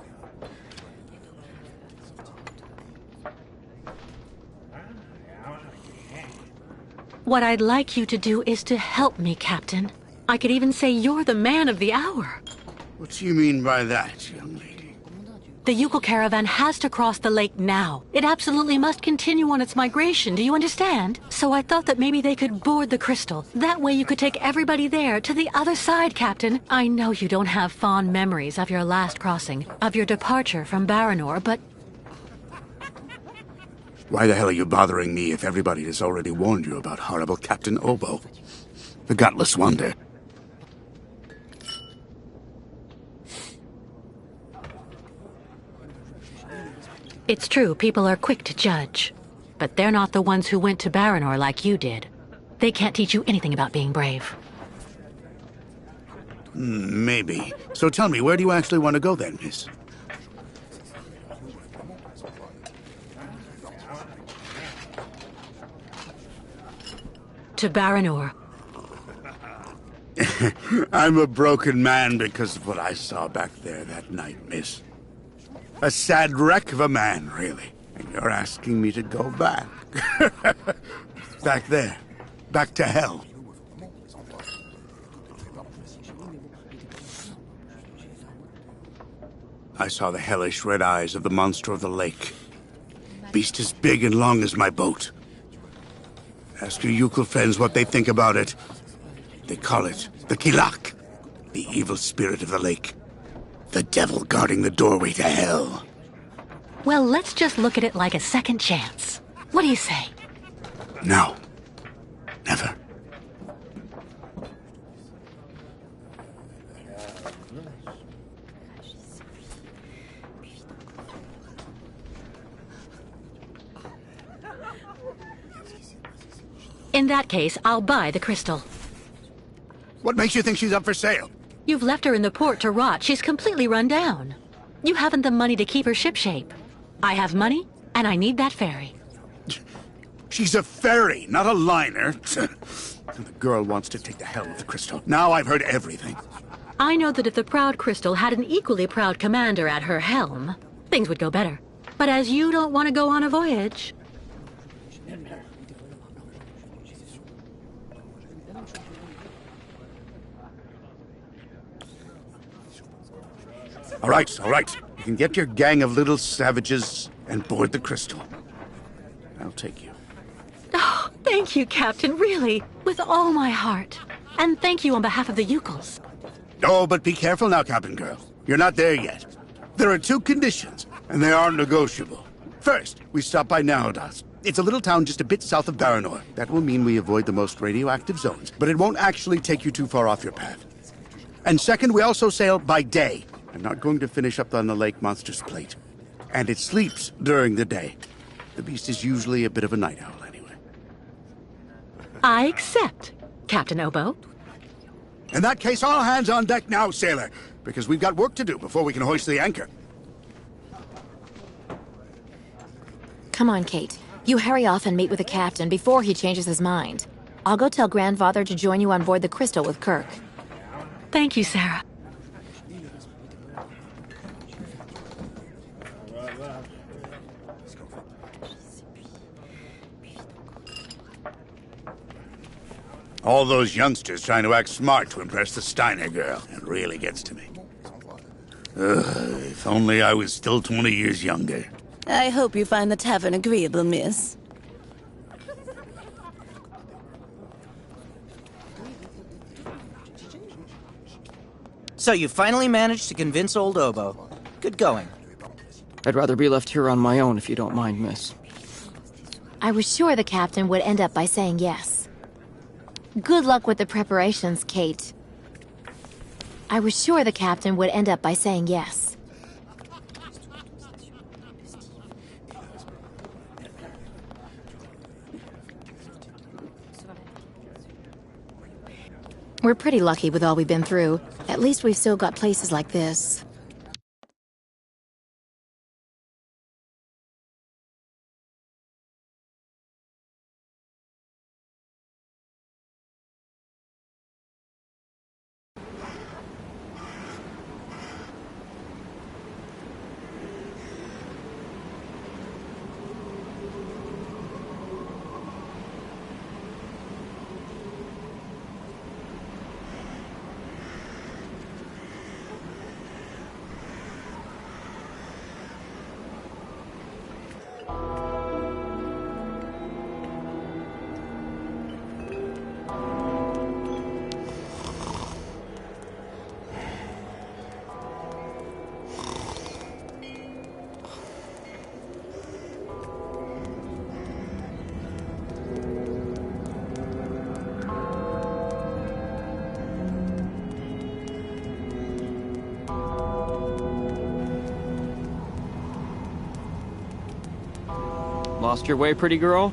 What I'd like you to do is to help me, Captain. I could even say you're the man of the hour. What do you mean by that, young lady? The Yukon caravan has to cross the lake now. It absolutely must continue on its migration, do you understand? So I thought that maybe they could board the crystal. That way you could take everybody there, to the other side, Captain. I know you don't have fond memories of your last crossing, of your departure from Baranor, but... Why the hell are you bothering me if everybody has already warned you about horrible Captain Obo? The gutless wonder. It's true, people are quick to judge. But they're not the ones who went to Baranor like you did. They can't teach you anything about being brave. Maybe. So tell me, where do you actually want to go then, miss? To Baranor. I'm a broken man because of what I saw back there that night, miss. A sad wreck of a man, really. And you're asking me to go back. Back there. Back to hell. I saw the hellish red eyes of the monster of the lake. Beast as big and long as my boat. Ask your Yukon friends what they think about it. They call it the Kilak, the evil spirit of the lake. The devil guarding the doorway to hell. Well, let's just look at it like a second chance. What do you say? No. Never. In that case, I'll buy the crystal. What makes you think she's up for sale? You've left her in the port to rot. She's completely run down. You haven't the money to keep her shipshape. I have money, and I need that ferry. She's a ferry, not a liner. The girl wants to take the helm of the crystal. Now I've heard everything. I know that if the Proud Crystal had an equally proud commander at her helm, things would go better. But as you don't want to go on a voyage... All right. You can get your gang of little savages and board the crystal. I'll take you. Oh, thank you, Captain, really, with all my heart. And thank you on behalf of the Yukons. Oh, but be careful now, Captain Girl. You're not there yet. There are 2 conditions, and they aren't negotiable. First, we stop by Narodas. It's a little town just a bit south of Baranor. That will mean we avoid the most radioactive zones, but it won't actually take you too far off your path. And second, we also sail by day. I'm not going to finish up on the lake monster's plate. And it sleeps during the day. The beast is usually a bit of a night owl anyway. I accept, Captain Obo. In that case, all hands on deck now, sailor, because we've got work to do before we can hoist the anchor. Come on, Kate. You hurry off and meet with the captain before he changes his mind. I'll go tell Grandfather to join you on board the Crystal with Kirk. Thank you, Sarah. All those youngsters trying to act smart to impress the Steiner girl. It really gets to me. If only I was still 20 years younger. I hope you find the tavern agreeable, miss. So you finally managed to convince old Obo. Good going. I'd rather be left here on my own if you don't mind, miss. I was sure the captain would end up by saying yes. Good luck with the preparations, Kate. I was sure the captain would end up by saying yes. We're pretty lucky with all we've been through. At least we've still got places like this. Lost your way, pretty girl?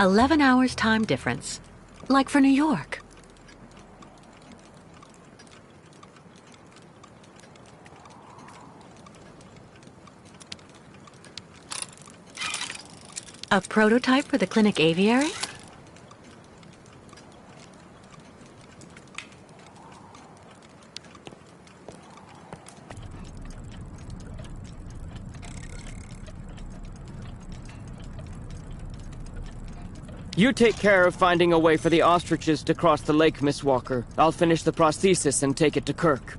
11 hours time difference. Like for New York. A prototype for the clinic aviary? You take care of finding a way for the ostriches to cross the lake, Miss Walker. I'll finish the prosthesis and take it to Kirk.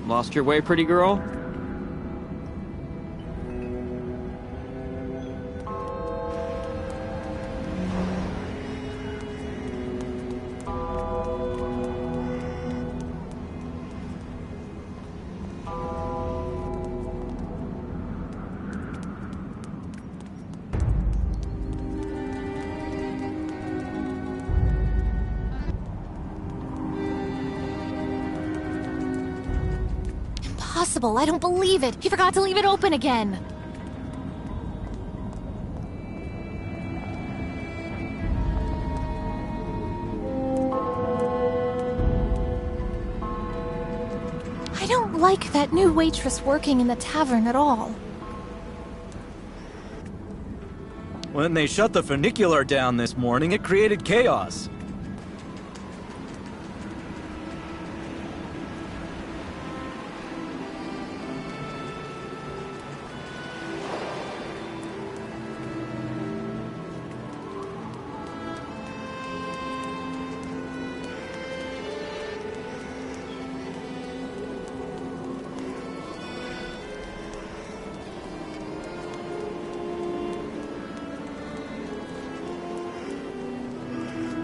Lost your way, pretty girl? Impossible, I don't believe it. He forgot to leave it open again. I don't like that new waitress working in the tavern at all. When they shut the funicular down this morning, it created chaos.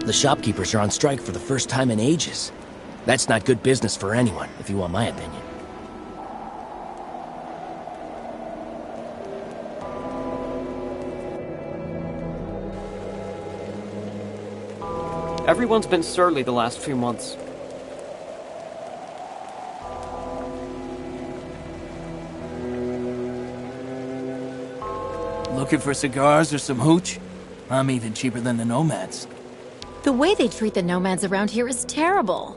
The shopkeepers are on strike for the first time in ages. That's not good business for anyone, if you want my opinion. Everyone's been surly the last few months. Looking for cigars or some hooch? I'm even cheaper than the nomads. The way they treat the nomads around here is terrible.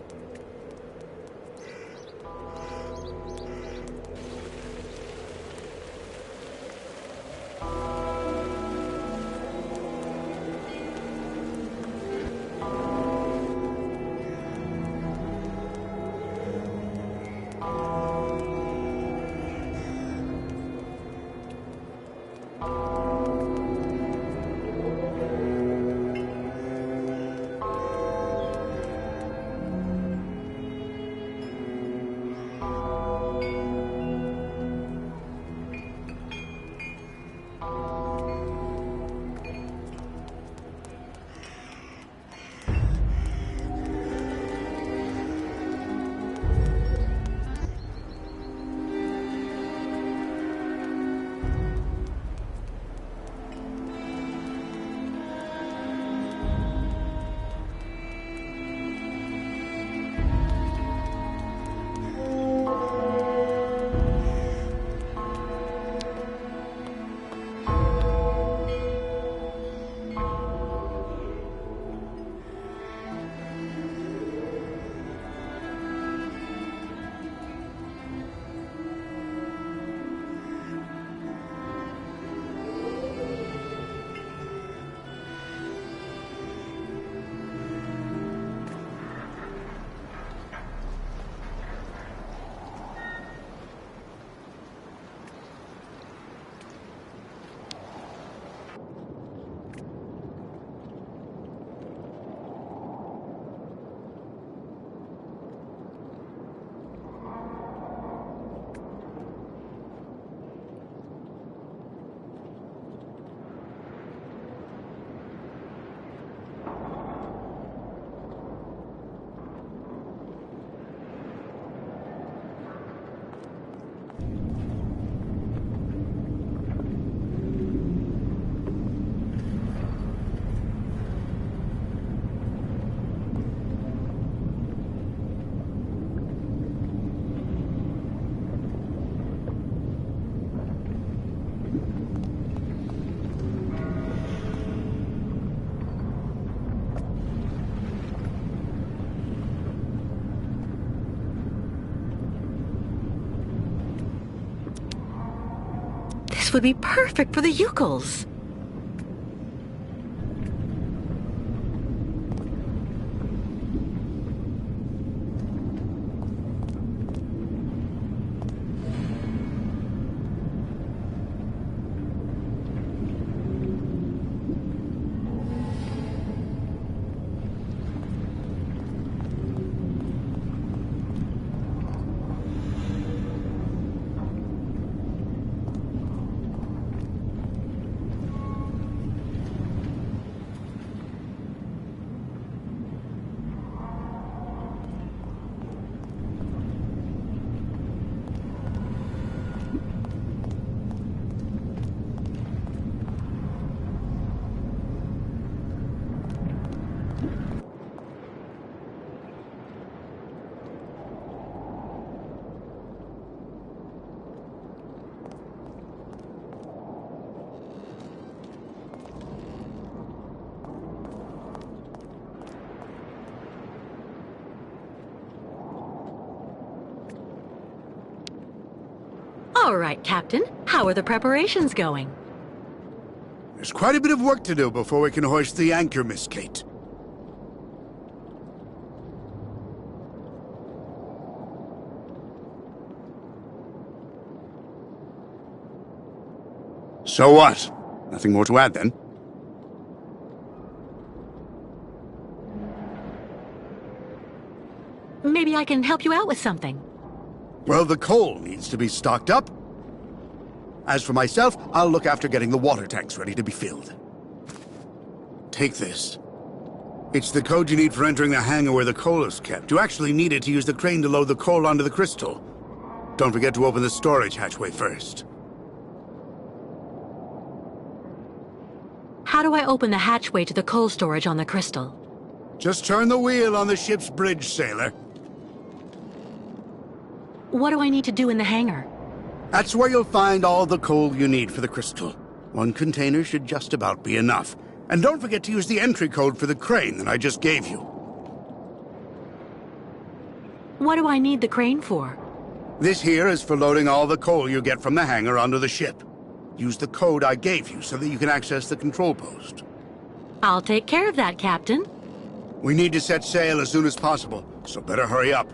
This would be perfect for the Yukels. All right, Captain. How are the preparations going? There's quite a bit of work to do before we can hoist the anchor, Miss Kate. So what? Nothing more to add, then? Maybe I can help you out with something. Well, the coal needs to be stocked up. As for myself, I'll look after getting the water tanks ready to be filled. Take this. It's the code you need for entering the hangar where the coal is kept. You actually need it to use the crane to load the coal onto the crystal. Don't forget to open the storage hatchway first. How do I open the hatchway to the coal storage on the crystal? Just turn the wheel on the ship's bridge, sailor. What do I need to do in the hangar? That's where you'll find all the coal you need for the crystal. One container should just about be enough. And don't forget to use the entry code for the crane that I just gave you. What do I need the crane for? This here is for loading all the coal you get from the hangar onto the ship. Use the code I gave you so that you can access the control post. I'll take care of that, Captain. We need to set sail as soon as possible, so better hurry up.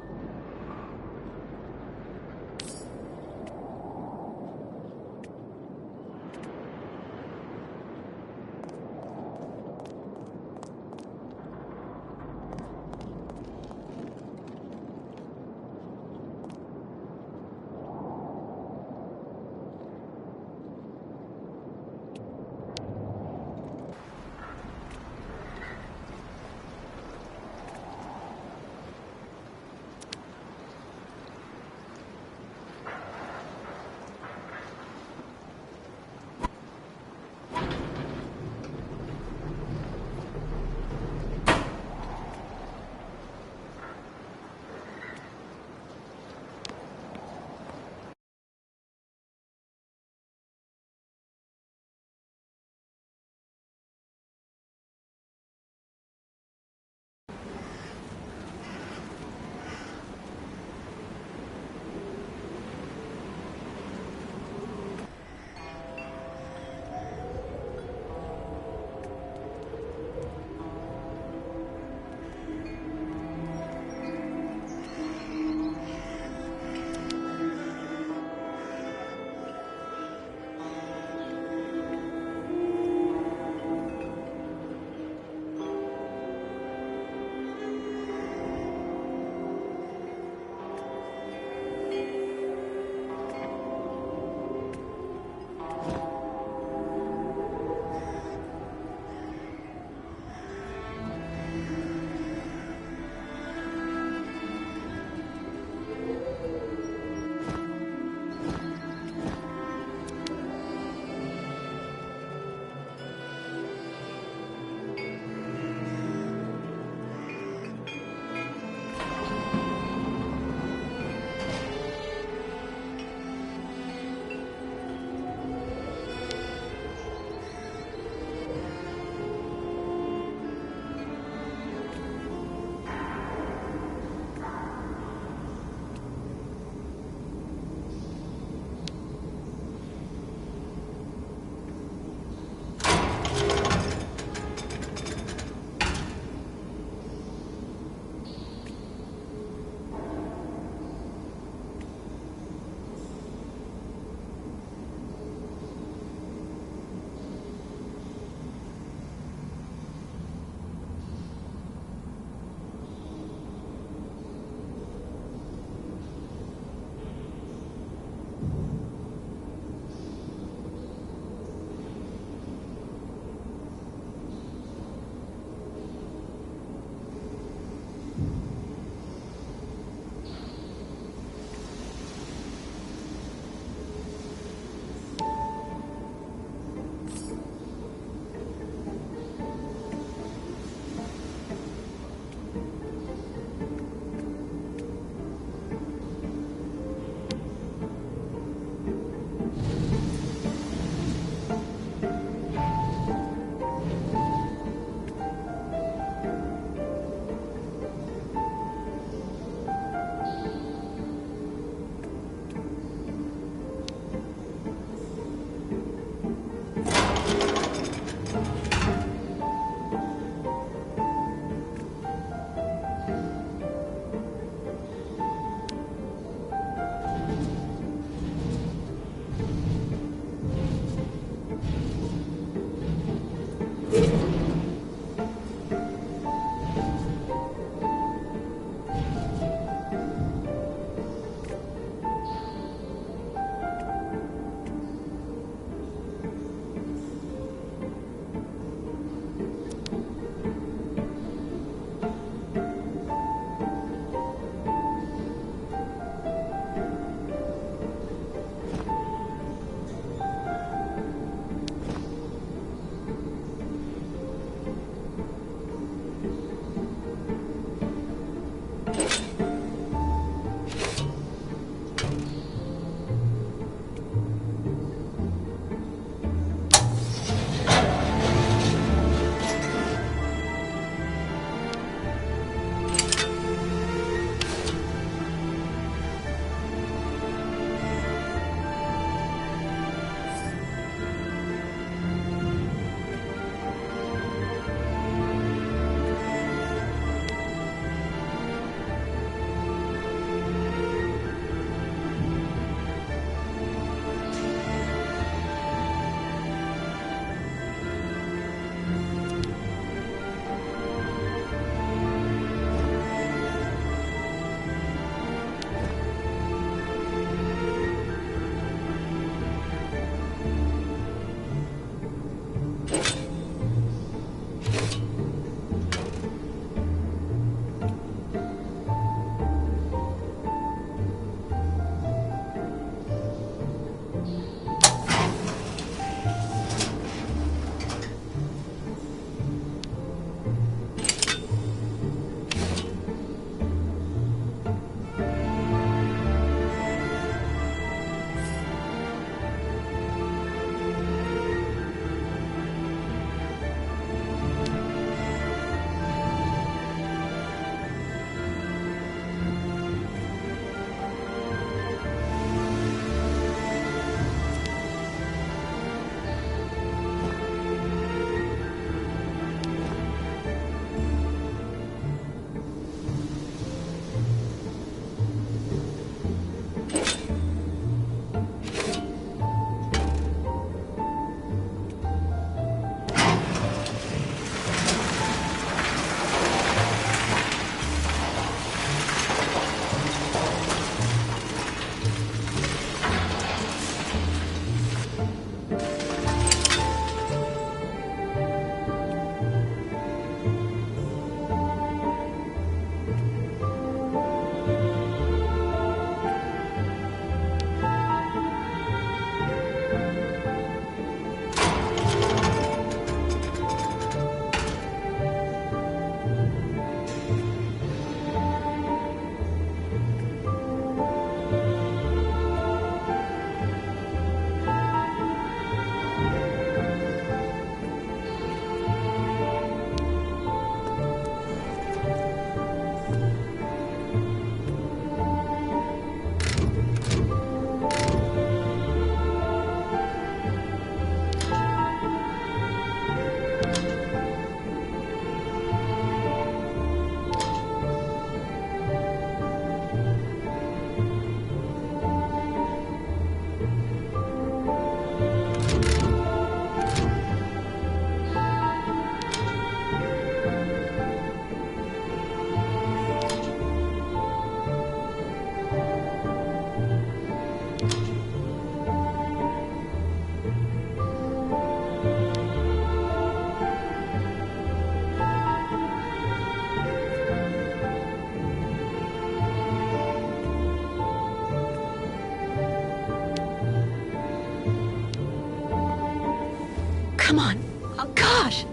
Come on. Oh, gosh.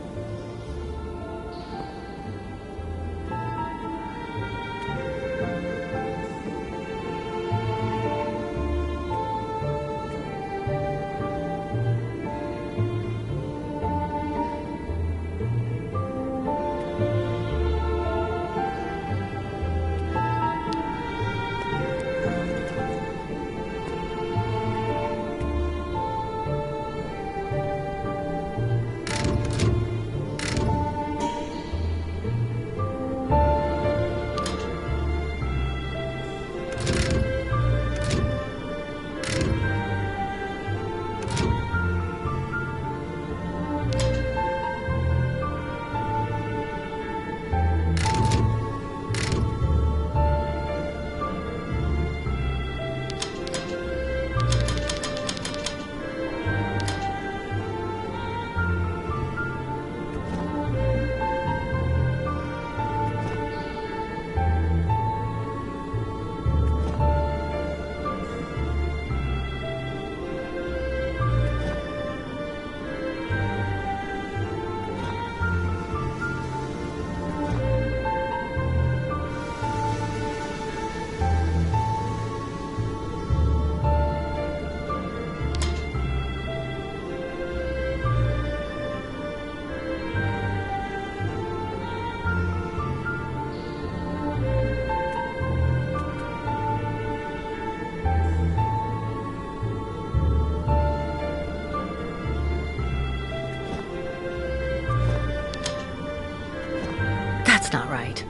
That's not right.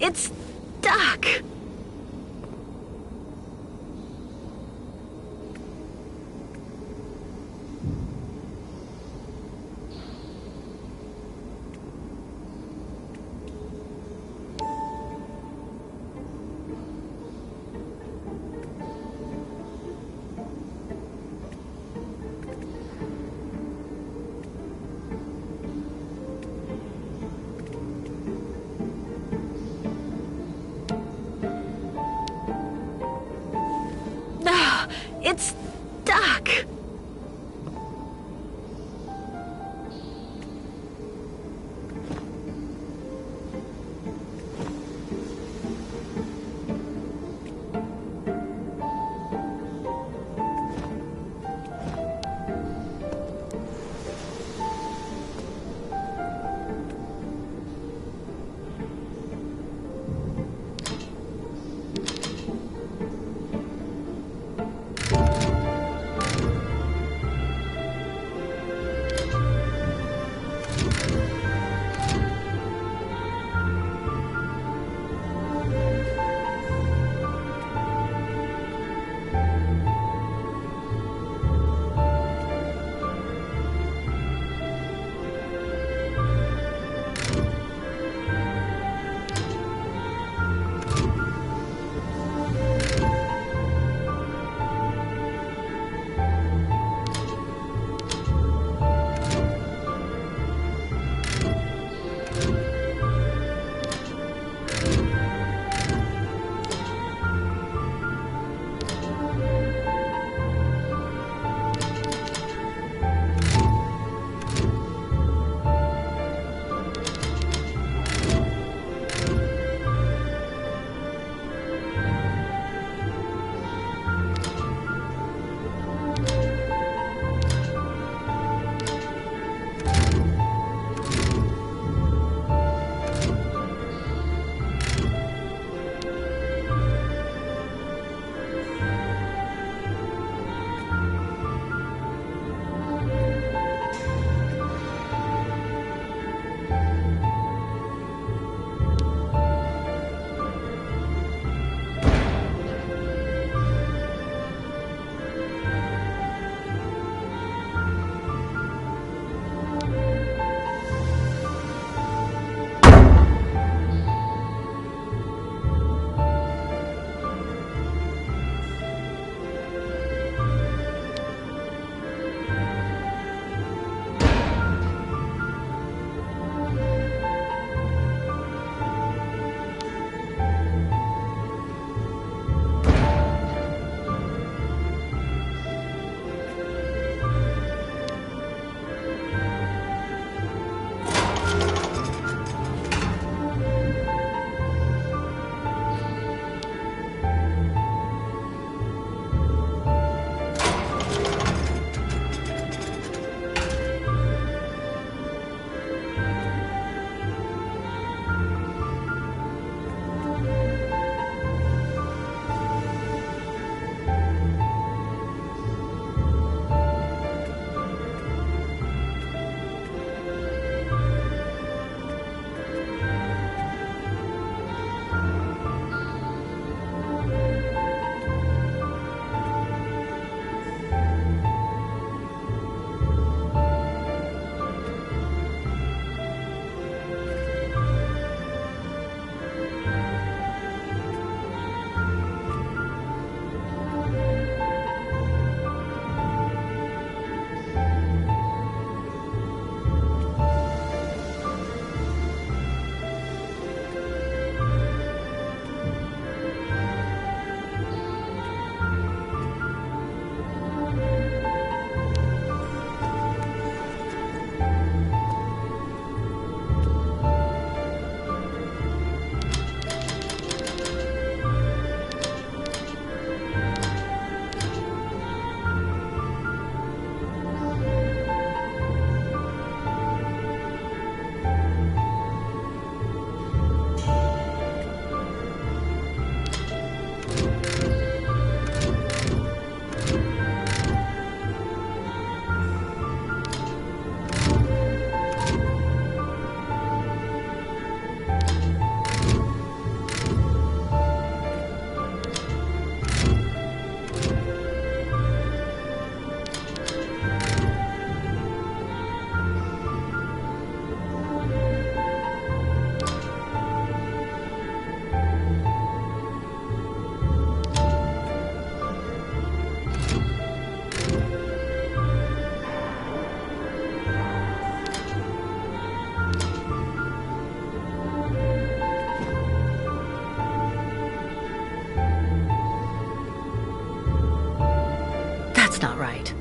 It's stuck. It's stuck. right.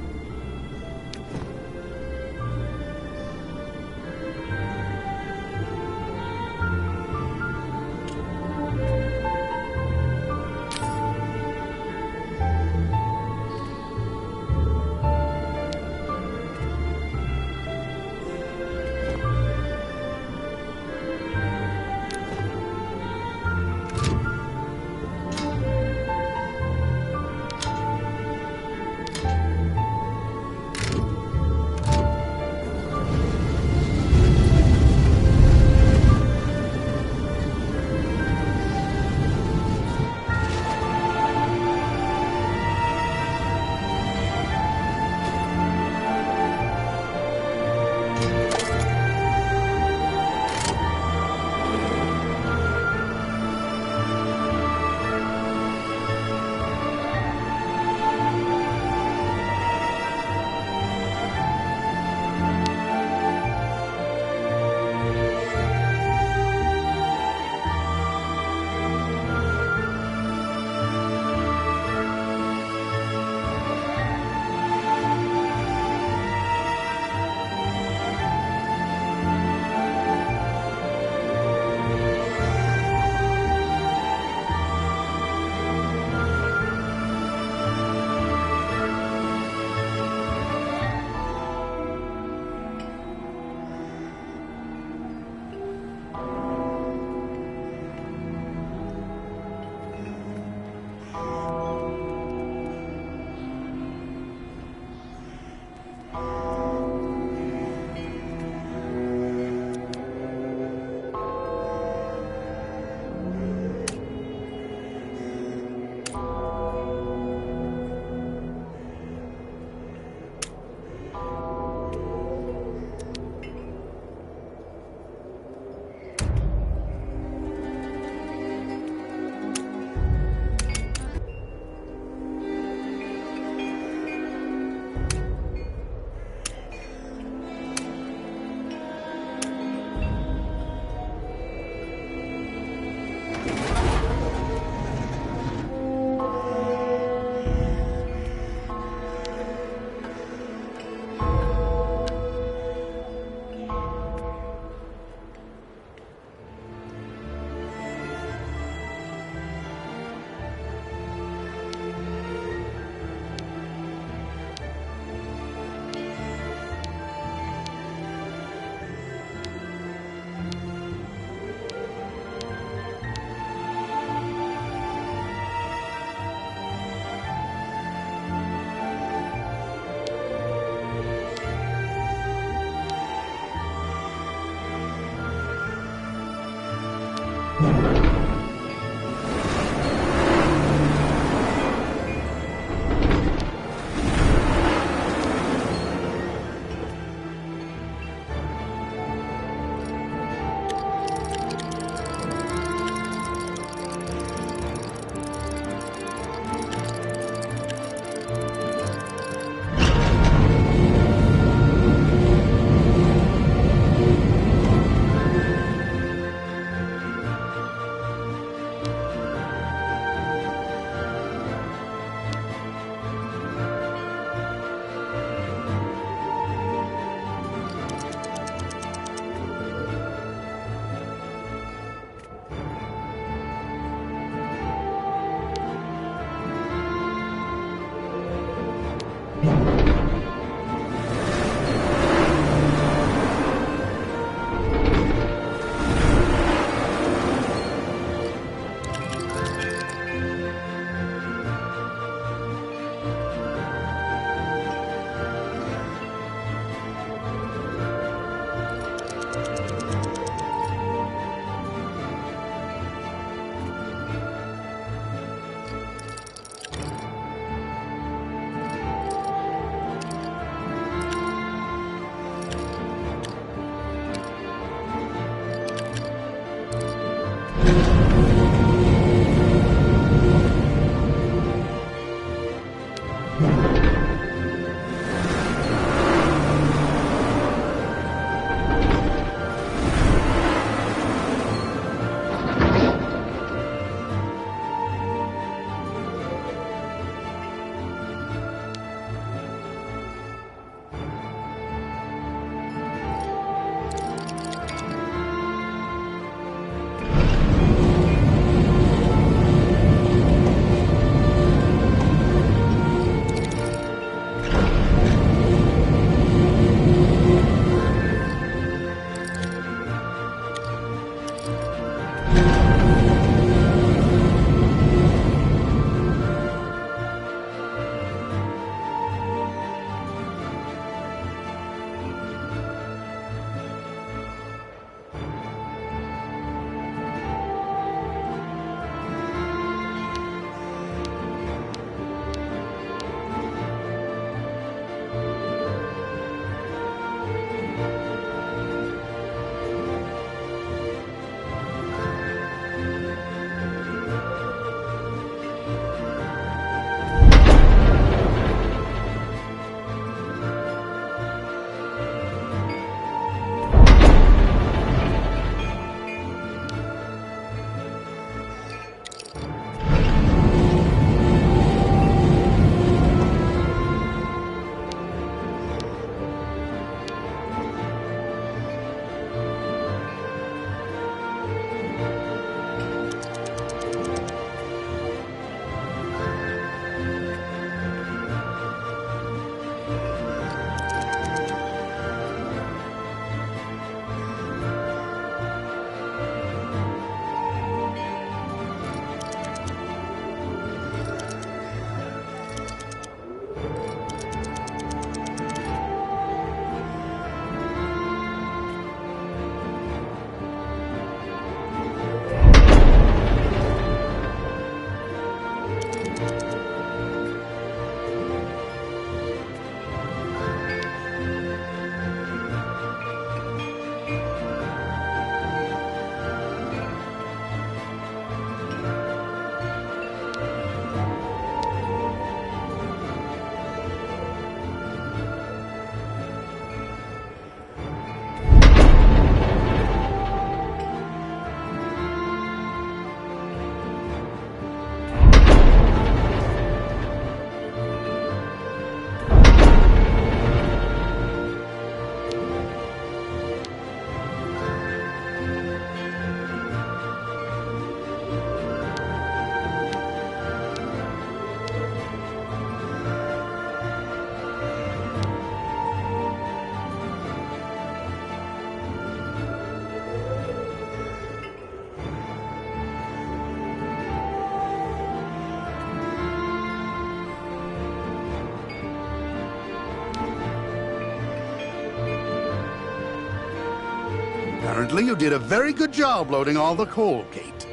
Apparently you did a very good job loading all the coal, Kate.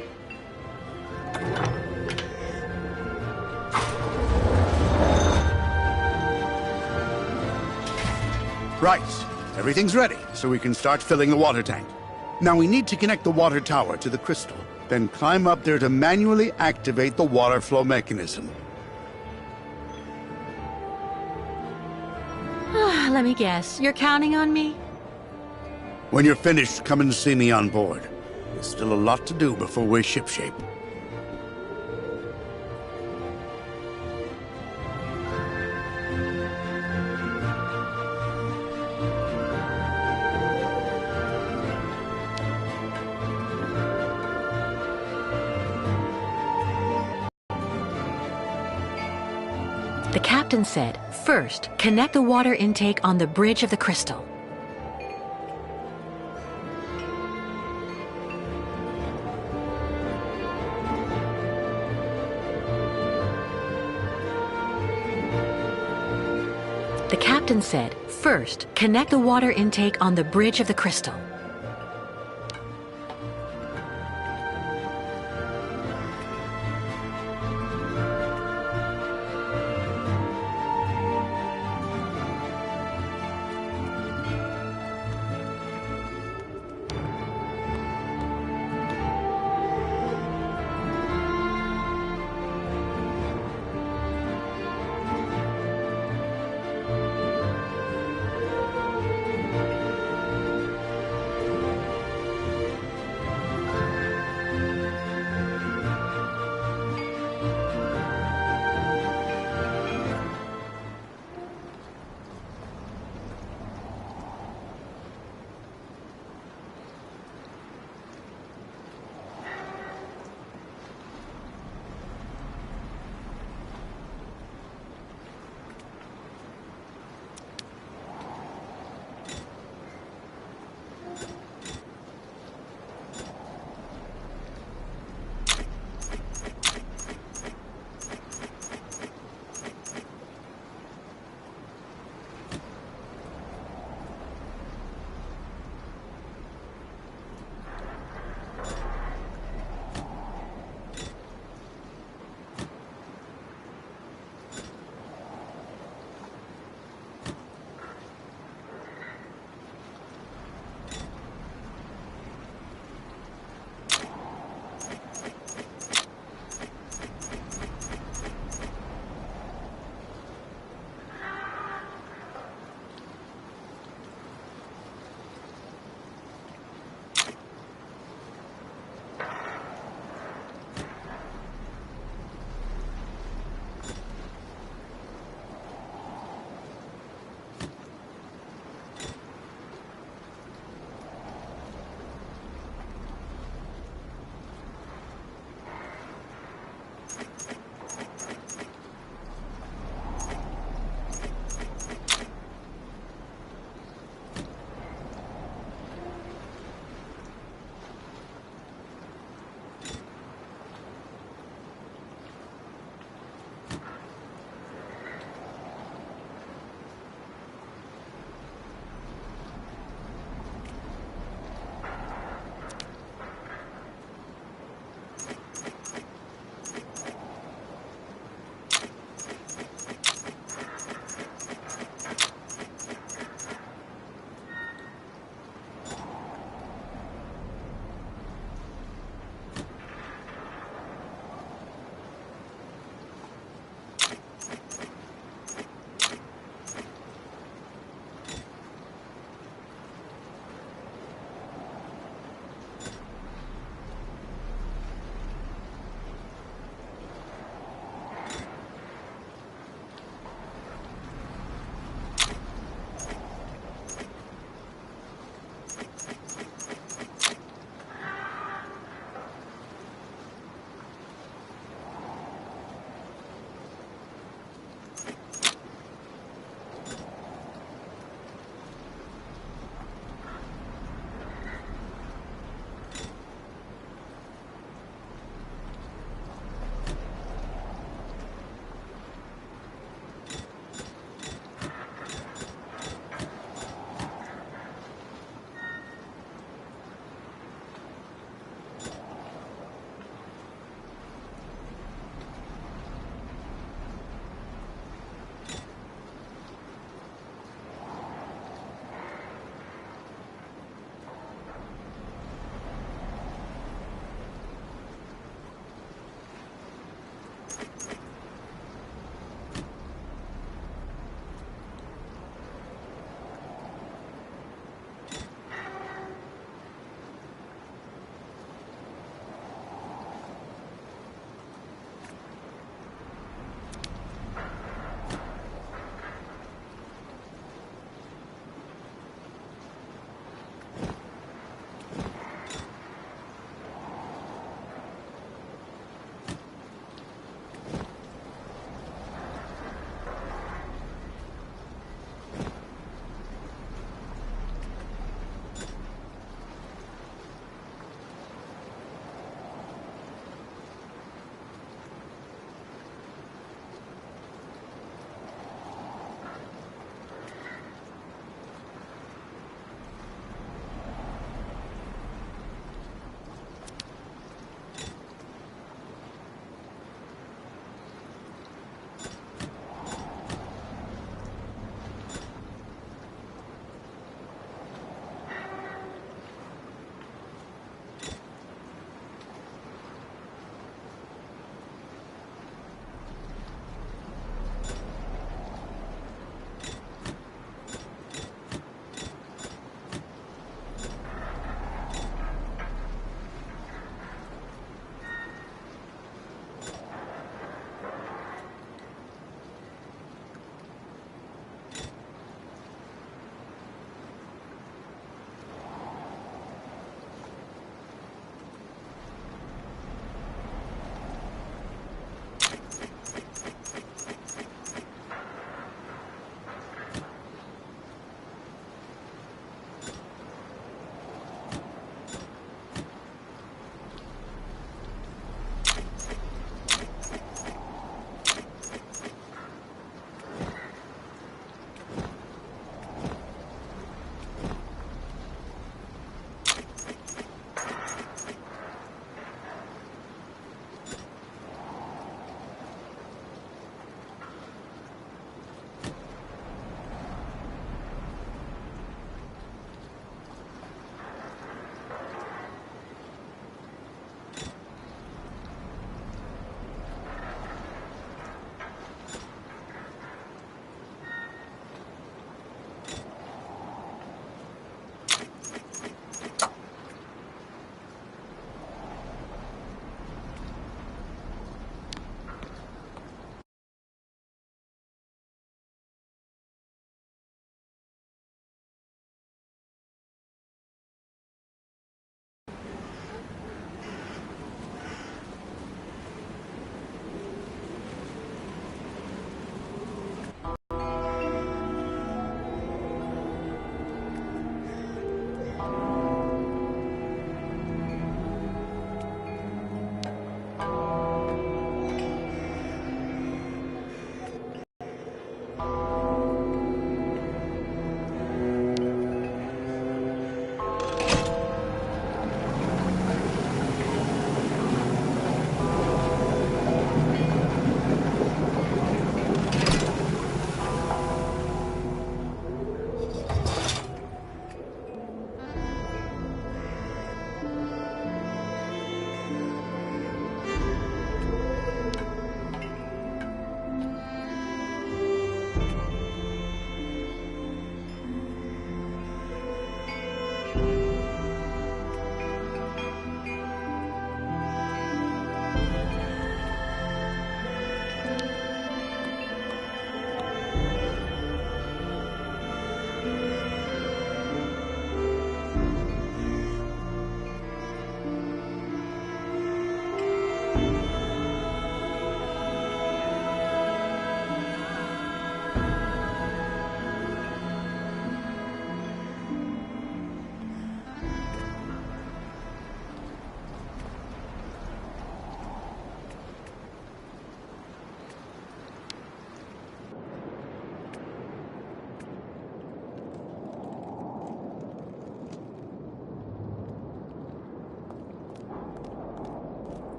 Right. Everything's ready, so we can start filling the water tank. Now we need to connect the water tower to the crystal, then climb up there to manually activate the water flow mechanism. Let me guess, you're counting on me? When you're finished, come and see me on board. There's still a lot to do before we're shipshape. The captain said, first, connect the water intake on the bridge of the crystal. The captain said, first, connect the water intake on the bridge of the crystal.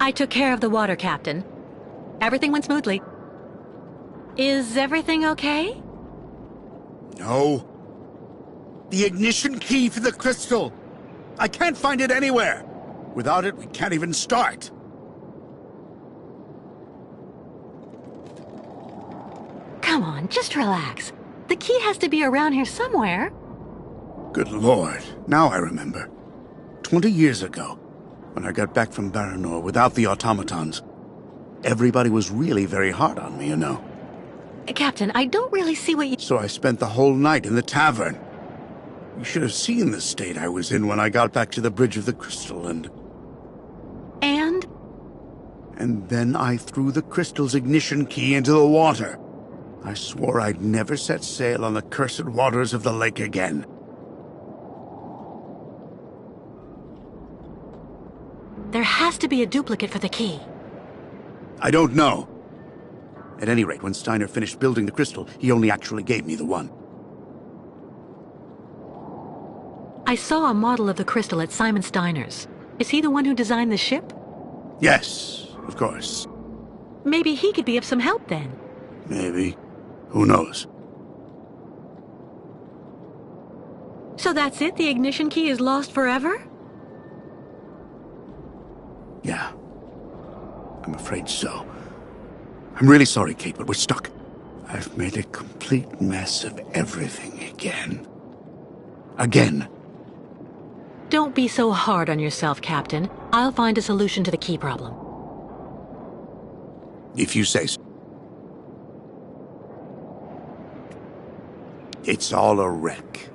I took care of the water, Captain. Everything went smoothly. Is everything okay? No. The ignition key for the crystal. I can't find it anywhere. Without it, we can't even start. Come on, just relax. The key has to be around here somewhere. Good Lord. Now I remember. 20 years ago, when I got back from Baranor without the automatons, everybody was really very hard on me, you know. Captain, I don't really see what you... So I spent the whole night in the tavern. You should have seen the state I was in when I got back to the Bridge of the Crystal and... And then I threw the crystal's ignition key into the water. I swore I'd never set sail on the cursed waters of the lake again. There has to be a duplicate for the key. I don't know. At any rate, when Steiner finished building the crystal, he only actually gave me the one. I saw a model of the crystal at Simon Steiner's. Is he the one who designed the ship? Yes, of course. Maybe he could be of some help then. Maybe. Who knows? So that's it? The ignition key is lost forever? Yeah. I'm afraid so. I'm really sorry, Kate, but we're stuck. I've made a complete mess of everything again. Again. Don't be so hard on yourself, Captain. I'll find a solution to the key problem. If you say so. It's all a wreck.